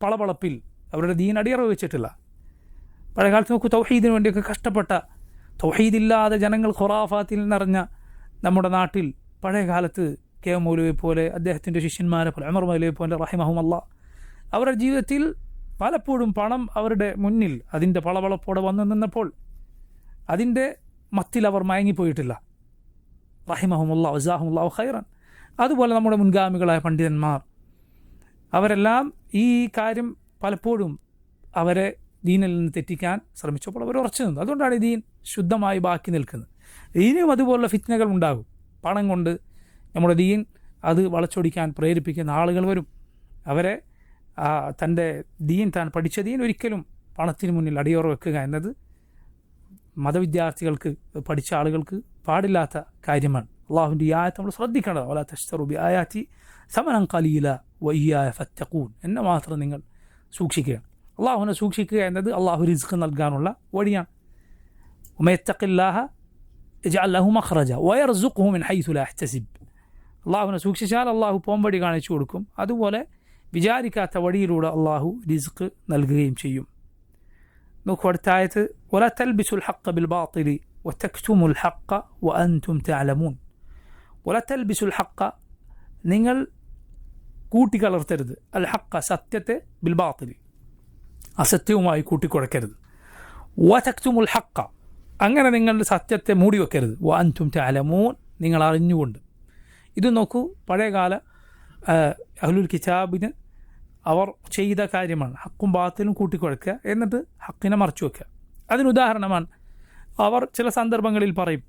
പളപളപ്പിൽ അവരുടെ ദീൻ അടിയറവ് വെച്ചിട്ടില്ല. പഴയകാലത്ത് നോക്കൂ, തൗഹീദിനു വേണ്ടിയൊക്കെ കഷ്ടപ്പെട്ട, തൗഹീദില്ലാതെ ജനങ്ങൾ ഖുറാഫാത്തിൽ നിറഞ്ഞ നമ്മുടെ നാട്ടിൽ പഴയ കാലത്ത് കെ മൗലവിയെ പോലെ, അദ്ദേഹത്തിൻ്റെ ശിഷ്യന്മാരെ പോലെ, ഉമർ മൗലവിയെ പോലെ റഹിമഹുമല്ലാ, അവരുടെ ജീവിതത്തിൽ പലപ്പോഴും പണം അവരുടെ മുന്നിൽ അതിൻ്റെ പളവളപ്പോടെ വന്നു നിന്നപ്പോൾ അതിൻ്റെ മത്തിൽ അവർ മയങ്ങിപ്പോയിട്ടില്ല. റഹിമഹുമുല്ലാ വജസാഹുമുല്ലാഹു ഖൈറൻ. അതുപോലെ നമ്മുടെ മുൻഗാമികളായ പണ്ഡിതന്മാർ, അവരെല്ലാം ഈ കാര്യം പലപ്പോഴും അവരെ ദീനിൽ നിന്ന് തെറ്റിക്കാൻ ശ്രമിച്ചപ്പോൾ അവർ ഉറച്ചു നിന്നു. അതുകൊണ്ടാണ് ഈ ദീൻ ശുദ്ധമായി ബാക്കി നിൽക്കുന്നത്. ഇനിയും അതുപോലുള്ള ഫിത്നകൾ ഉണ്ടാകും. പണം കൊണ്ട് നമ്മുടെ ദീൻ അത് വളച്ചൊടിക്കാൻ പ്രേരിപ്പിക്കുന്ന ആളുകൾ വരും. അവരെ തൻ്റെ ദീൻ, താൻ പഠിച്ച ദീൻ ഒരിക്കലും പണത്തിന് മുന്നിൽ അടിയോറ വെക്കുക എന്നത് മതവിദ്യാർത്ഥികൾക്ക്, പഠിച്ച ആളുകൾക്ക് പാടില്ലാത്ത കാര്യമാണ്. അള്ളാഹുവിൻ്റെ ഈ ആയത്ത് നമ്മൾ ശ്രദ്ധിക്കേണ്ടത്. വലാ തശ്തറൂ ബി ആയാതി സമനൻ ഖലീല വഇയ്യായ ഫത്തഖൂൻ, എന്നെ മാത്രം നിങ്ങൾ സൂക്ഷിക്കുക. അള്ളാഹുവിനെ സൂക്ഷിക്കുക എന്നത് അള്ളാഹു റിസ്ക് നൽകാനുള്ള വഴിയാണ്. വമയത്തഖില്ലാഹ യജ്അൽ ലഹു മഖ്റജ വയർസുഖുഹു മിൻ ഹൈസു ലാ യഹ്തസിബ്. അള്ളാഹുവിനെ സൂക്ഷിച്ചാൽ അള്ളാഹു പോംവഴി കാണിച്ചു കൊടുക്കും. അതുപോലെ വിചാരിക്കാത്ത വഴിയിലൂടെ അള്ളാഹു റിസ്ക് നൽകുകയും ചെയ്യും. നോക്കൂ അടുത്ത ആയത്ത്, വലാ തൽബിസുൽ ഹഖ്ഖ ബിൽ ബാത്തിലി വതക്തുമുൽ ഹഖ്ഖ വഅൻതും തഅലമൂൻ. വലാ തൽബിസുൽ ഹഖ്ഖ, നിങ്ങൾ കൂട്ടിക്കലർത്തരുത്, അൽ ഹഖ്ഖ സത്യത്തെ, ബിൽ ബാത്തിലി അസത്യവുമായി കൂട്ടിക്കുഴക്കരുത്. വതക്തുമുൽ ഹഖ്ഖ, അങ്ങനെ നിങ്ങൾ സത്യത്തെ മൂടി വെക്കരുത്. വഅൻതും തഅലമൂൻ, നിങ്ങൾ അറിഞ്ഞുകൊണ്ട്. ഇത് നോക്കൂ, പഴയകാല അഹ്ലുൽ കിതാബിന് അവർ ചെയ്ത കാര്യമാണ്. ഹക്കും ബാത്തിലും കൂട്ടിക്കുഴക്കുക, എന്നിട്ട് ഹക്കിനെ മറച്ചു വെക്കുക. അതിനുദാഹരണമാണ് അവർ ചില സന്ദർഭങ്ങളിൽ പറയും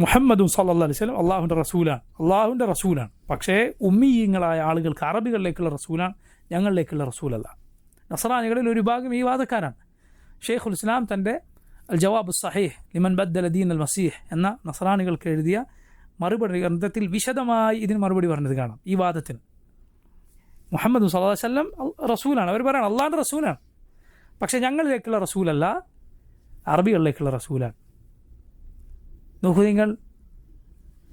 മുഹമ്മദും സല്ലല്ലാഹു അലൈഹി വസല്ലം അള്ളാഹുവിൻ്റെ റസൂലാണ്. പക്ഷേ ഉമ്മീയങ്ങളായ ആളുകൾക്ക്, അറബികളിലേക്കുള്ള റസൂലാണ്, ഞങ്ങളിലേക്കുള്ള റസൂലല്ല. നസ്രാനികളിൽ ഒരു ഭാഗം ഈ വാദക്കാരാണ്. ഷെയ്ഖുൽ ഇസ്ലാം തൻ്റെ അൽ ജവാബ് സഹീഹ് ലിമൻ ബദ്ദല ദീൻ അൽ മസീഹ് എന്ന നസ്രാനികൾക്ക് എഴുതിയ മറുപടി ഗ്രന്ഥത്തിൽ വിശദമായി ഇതിന് മറുപടി പറഞ്ഞത് കാണാം. ഈ വാദത്തിന് മുഹമ്മദ് സല്ലല്ലാഹു അലൈഹി വസല്ലം റസൂലാണ്, അവർ പറയണം അള്ളാഹുവിൻ്റെ റസൂലാണ്, പക്ഷേ ഞങ്ങളിലേക്കുള്ള റസൂലല്ല, അറബികളിലേക്കുള്ള റസൂലാണ്. നോക്കൂ നിങ്ങൾ,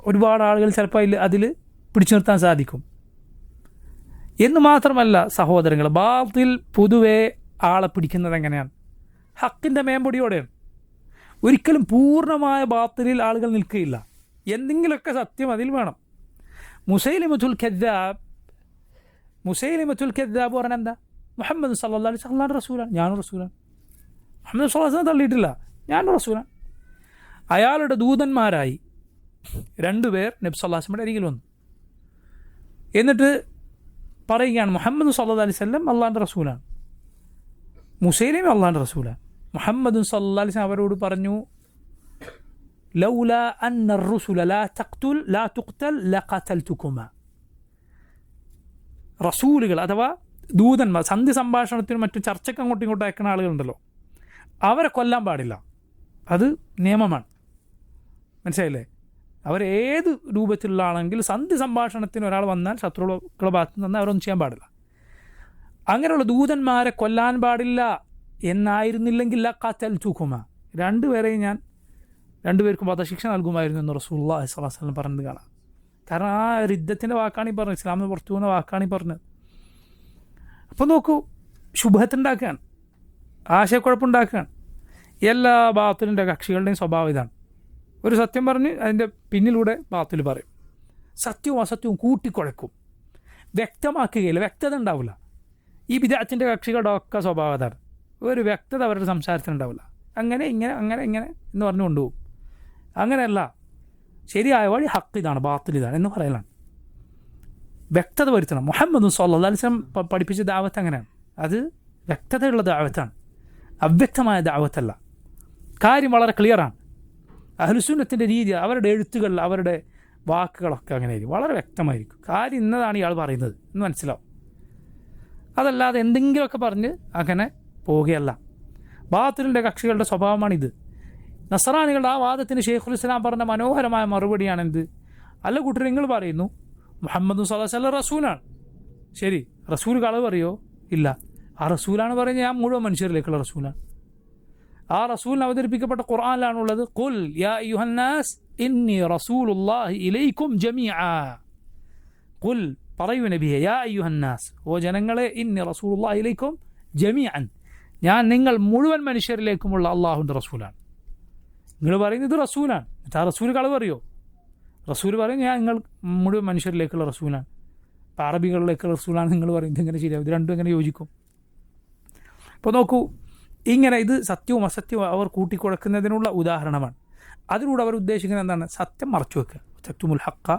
ഒരുപാട് ആളുകൾ ചിലപ്പോൾ അതിൽ പിടിച്ചു നിർത്താൻ സാധിക്കും. എന്ന് മാത്രമല്ല സഹോദരങ്ങൾ, ബാത്തിൽ പൊതുവെ ആളെ പിടിക്കുന്നത് എങ്ങനെയാണ്? ഹക്കിൻ്റെ മേമ്പൊടിയോടെയാണ്. ഒരിക്കലും പൂർണ്ണമായ ബാത്തിലിൽ ആളുകൾ നിൽക്കുകയില്ല. എന്തെങ്കിലുമൊക്കെ സത്യം അതിൽ വേണം. മുസൈലിമത്തുൽ കദ്ദാബ് പറഞ്ഞാൽ എന്താ? മുഹമ്മദ് സല്ലല്ലാഹു അലൈഹി വസല്ലം റസൂലാണ്, ഞാനും റസൂലാണ്. മുഹമ്മദ് സല്ലല്ലാഹു അലൈഹി വസല്ലം തള്ളിയിട്ടില്ല, ഞാനും റസൂലാണ്. അയാളുടെ ദൂതന്മാരായി 2 പേർ നബി സല്ലല്ലാഹു അലൈഹി വസല്ലമയുടെ അരികിൽ വന്നു. എന്നിട്ട് പറയുകയാണ് മുഹമ്മദ് സല്ലല്ലാഹു അലൈഹി വസല്ലം അള്ളാഹിൻ്റെ റസൂലാണ്, മുസൈലിമ അള്ളാഹിൻ്റെ റസൂലാണ്. മുഹമ്മദ് സല്ലല്ലാഹു അലൈഹി വസല്ലം അവരോട് പറഞ്ഞു, ലൗല അന്ന الرسل لا تقتل لقتلتكما. റസൂലുകൾ അഥവാ ദൂതന്മാർ സന്ധി സംഭാഷണത്തിനും മറ്റു ചർച്ചയ്ക്ക് അങ്ങോട്ടും ഇങ്ങോട്ടും അയക്കുന്ന ആളുകളുണ്ടല്ലോ, അവരെ കൊല്ലാൻ പാടില്ല. അത് നിയമമാണ്, മനസ്സിലായില്ലേ? അവരേത് രൂപത്തിലുള്ള ആണെങ്കിൽ സന്ധി സംഭാഷണത്തിന് ഒരാൾ വന്നാൽ ശത്രുക്കളുടെ ഭാഗത്ത് നിന്ന് അവരൊന്നും ചെയ്യാൻ പാടില്ല. അങ്ങനെയുള്ള ദൂതന്മാരെ കൊല്ലാൻ പാടില്ല എന്നായിരുന്നില്ലെങ്കിൽ ലഖതൽതുകുമ, 2 പേരെയും ഞാൻ 2 പേർക്കും വധശിക്ഷ നൽകുമായിരുന്നു എന്ന് റസൂലുള്ളാഹി സ്വല്ലല്ലാഹു അലൈഹി വസല്ലം പറഞ്ഞത് കാണാം. കാരണം ആ രിദ്ദത്തിൻ്റെ വാക്കാണ് ഈ പറഞ്ഞത്, ഇസ്ലാമിന് പുറത്തു പോകുന്ന വാക്കാണ് ഈ പറഞ്ഞത്. അപ്പോൾ നോക്കൂ, ശുഭത്തുണ്ടാക്കുകയാണ്, ആശയക്കുഴപ്പമുണ്ടാക്കുകയാണ്. എല്ലാ ബാത്തിലിൻ്റെ കക്ഷികളുടെയും സ്വഭാവം ഇതാണ്. ഒരു സത്യം പറഞ്ഞ് അതിൻ്റെ പിന്നിലൂടെ ബാത്തിൽ പറയും, സത്യവും അസത്യവും കൂട്ടിക്കുഴക്കും, വ്യക്തമാക്കുകയില്ല, വ്യക്തത ഉണ്ടാവില്ല. ഈ ബിദ്അത്തിൻ്റെ കക്ഷികളുടെ ഒക്കെ സ്വഭാവം അതാണ്. ഒരു വ്യക്തത അവരുടെ സംസാരത്തിനുണ്ടാവില്ല. അങ്ങനെ ഇങ്ങനെ എന്ന് പറഞ്ഞു കൊണ്ടുപോകും. അങ്ങനെയല്ല, ശരിയായ വഴി ഹക്ക് ഇതാണ്, ബാത്തിൽ ഇതാണ് എന്ന് പറയലാണ്. വ്യക്തത വരുത്തണം. മുഹമ്മദ് സല്ലല്ലാഹു അലൈഹി വസല്ലം പഠിപ്പിച്ച ദഅവത്ത് അങ്ങനെയാണ്. അത് വ്യക്തതയുള്ള ദഅവത്താണ്, അവ്യക്തമായ ദഅവത്തല്ല. കാര്യം വളരെ ക്ലിയറാണ്. അഹ്ലുസുന്നത്തിൻ്റെ രീതി, അവരുടെ എഴുത്തുകൾ, അവരുടെ വാക്കുകളൊക്കെ അങ്ങനെയായിരിക്കും, വളരെ വ്യക്തമായിരിക്കും. കാര്യം ഇന്നതാണ് ഇയാൾ പറയുന്നത് എന്ന് മനസ്സിലാവും. അതല്ലാതെ എന്തെങ്കിലുമൊക്കെ പറഞ്ഞ് അങ്ങനെ പോവുകയല്ല. ബാത്തിലിൻ്റെ കക്ഷികളുടെ സ്വഭാവമാണിത്. നസ്രാനികളുടെ ആ വാദത്തിന് ഷെയ്ഖുൽ ഇസ്ലാം പറഞ്ഞ മനോഹരമായ മറുപടിയാണെന്ത്? അല്ല കൂട്ടർ, നിങ്ങൾ പറയുന്നു മുഹമ്മദ് സല്ലല്ലാഹു അലൈഹി വസല്ലം റസൂലാണ്, ശരി, റസൂൽ കളവ് പറയോ? ഇല്ല. ആ റസൂലാണ് പറയുന്നത് ഞാൻ മുഴുവൻ മനുഷ്യരിലേക്കുള്ള റസൂലാണ്. ആ റസൂലിന് അവതരിപ്പിക്കപ്പെട്ട ഖുർആനിലാണുള്ളത്, ഖുൽ യാ അയ്യുഹന്നാസ് ഇന്നി റസൂലുള്ളാഹി ഇലൈക്കും ജമീഅ. ഖുൽ, പറയൂ നബിയെ, യാ അയ്യുഹന്നാസ്, ഓ ജനങ്ങളെ, ഇന്നി റസൂലുള്ളാഹി ഇലൈക്കും ജമീഅൻ, ഞാൻ നിങ്ങൾ മുഴുവൻ മനുഷ്യരിലേക്കുമുള്ള അള്ളാഹുവിൻ്റെ റസൂലാണ്. നിങ്ങൾ പറയുന്നത് ഇത് റസൂലാണ്, എന്നിട്ട് ആ റസൂൽ കളവ് പറയോ? റസൂൽ പറയും ഞാൻ നിങ്ങൾ മുഴുവൻ മനുഷ്യരിലേക്കുള്ള റസൂലാണ്. ഇപ്പോൾ അറബികളിലേക്കുള്ള റസൂലാണ് നിങ്ങൾ പറയുന്നത്, എങ്ങനെ ശരിയാവും? ഇത് രണ്ടും എങ്ങനെ യോജിക്കും? ഇപ്പോൾ നോക്കൂ, ഇങ്ങനെ ഇത് സത്യവും അസത്യവും അവർ കൂട്ടിക്കുഴക്കുന്നതിനുള്ള ഉദാഹരണമാണ്. അതിലൂടെ അവർ ഉദ്ദേശിക്കുന്നത് എന്താണ്? സത്യം മറച്ചു വെക്കുക. തക്തുമുൽ ഹഖ്ഖ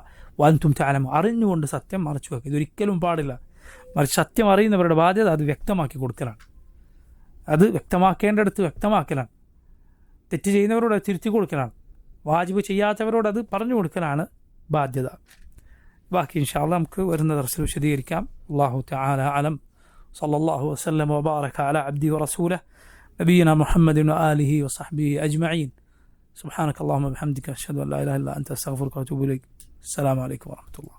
വഅൻതും തഅലമൂൻ, അറിഞ്ഞുകൊണ്ട് സത്യം മറച്ചു വെക്കുക. ഇതൊരിക്കലും പാടില്ല. മറിച്ച് സത്യം അറിയുന്നവരുടെ ബാധ്യത അത് വ്യക്തമാക്കി കൊടുക്കലാണ്. അത് വ്യക്തമാക്കേണ്ടടുത്ത് വ്യക്തമാക്കലാണ്. തെറ്റ് ചെയ്യുന്നവരോട് അത് തിരുത്തി കൊടുക്കലാണ്. വാജിബ് ചെയ്യാത്തവരോട് അത് പറഞ്ഞു കൊടുക്കലാണ് ബാധ്യത. ബാക്കി ഇൻഷാ അല്ലാഹ് നമുക്ക് വരുന്ന ദർസിൽ വിശദീകരിക്കാം. അല്ലാഹു തആല അലം. സല്ലല്ലാഹു വസല്ലം വബാറക അലാ അബ്ദി വറസൂലിഹി നബിയിനാ മുഹമ്മദിൻ വആലിഹി വസഹ്ബിഹി അജ്മഈൻ. സുബ്ഹാനക അല്ലാഹുമ്മ വബിഹംദിക അഷ്ഹദു അൻ ലാ ഇലാഹ ഇല്ലാ അൻത അസ്തഗ്ഫിറുക വഅതൂബു ഇലൈക്. അസ്സലാമു അലൈക്കും വറഹ്മത്തുള്ളാഹി.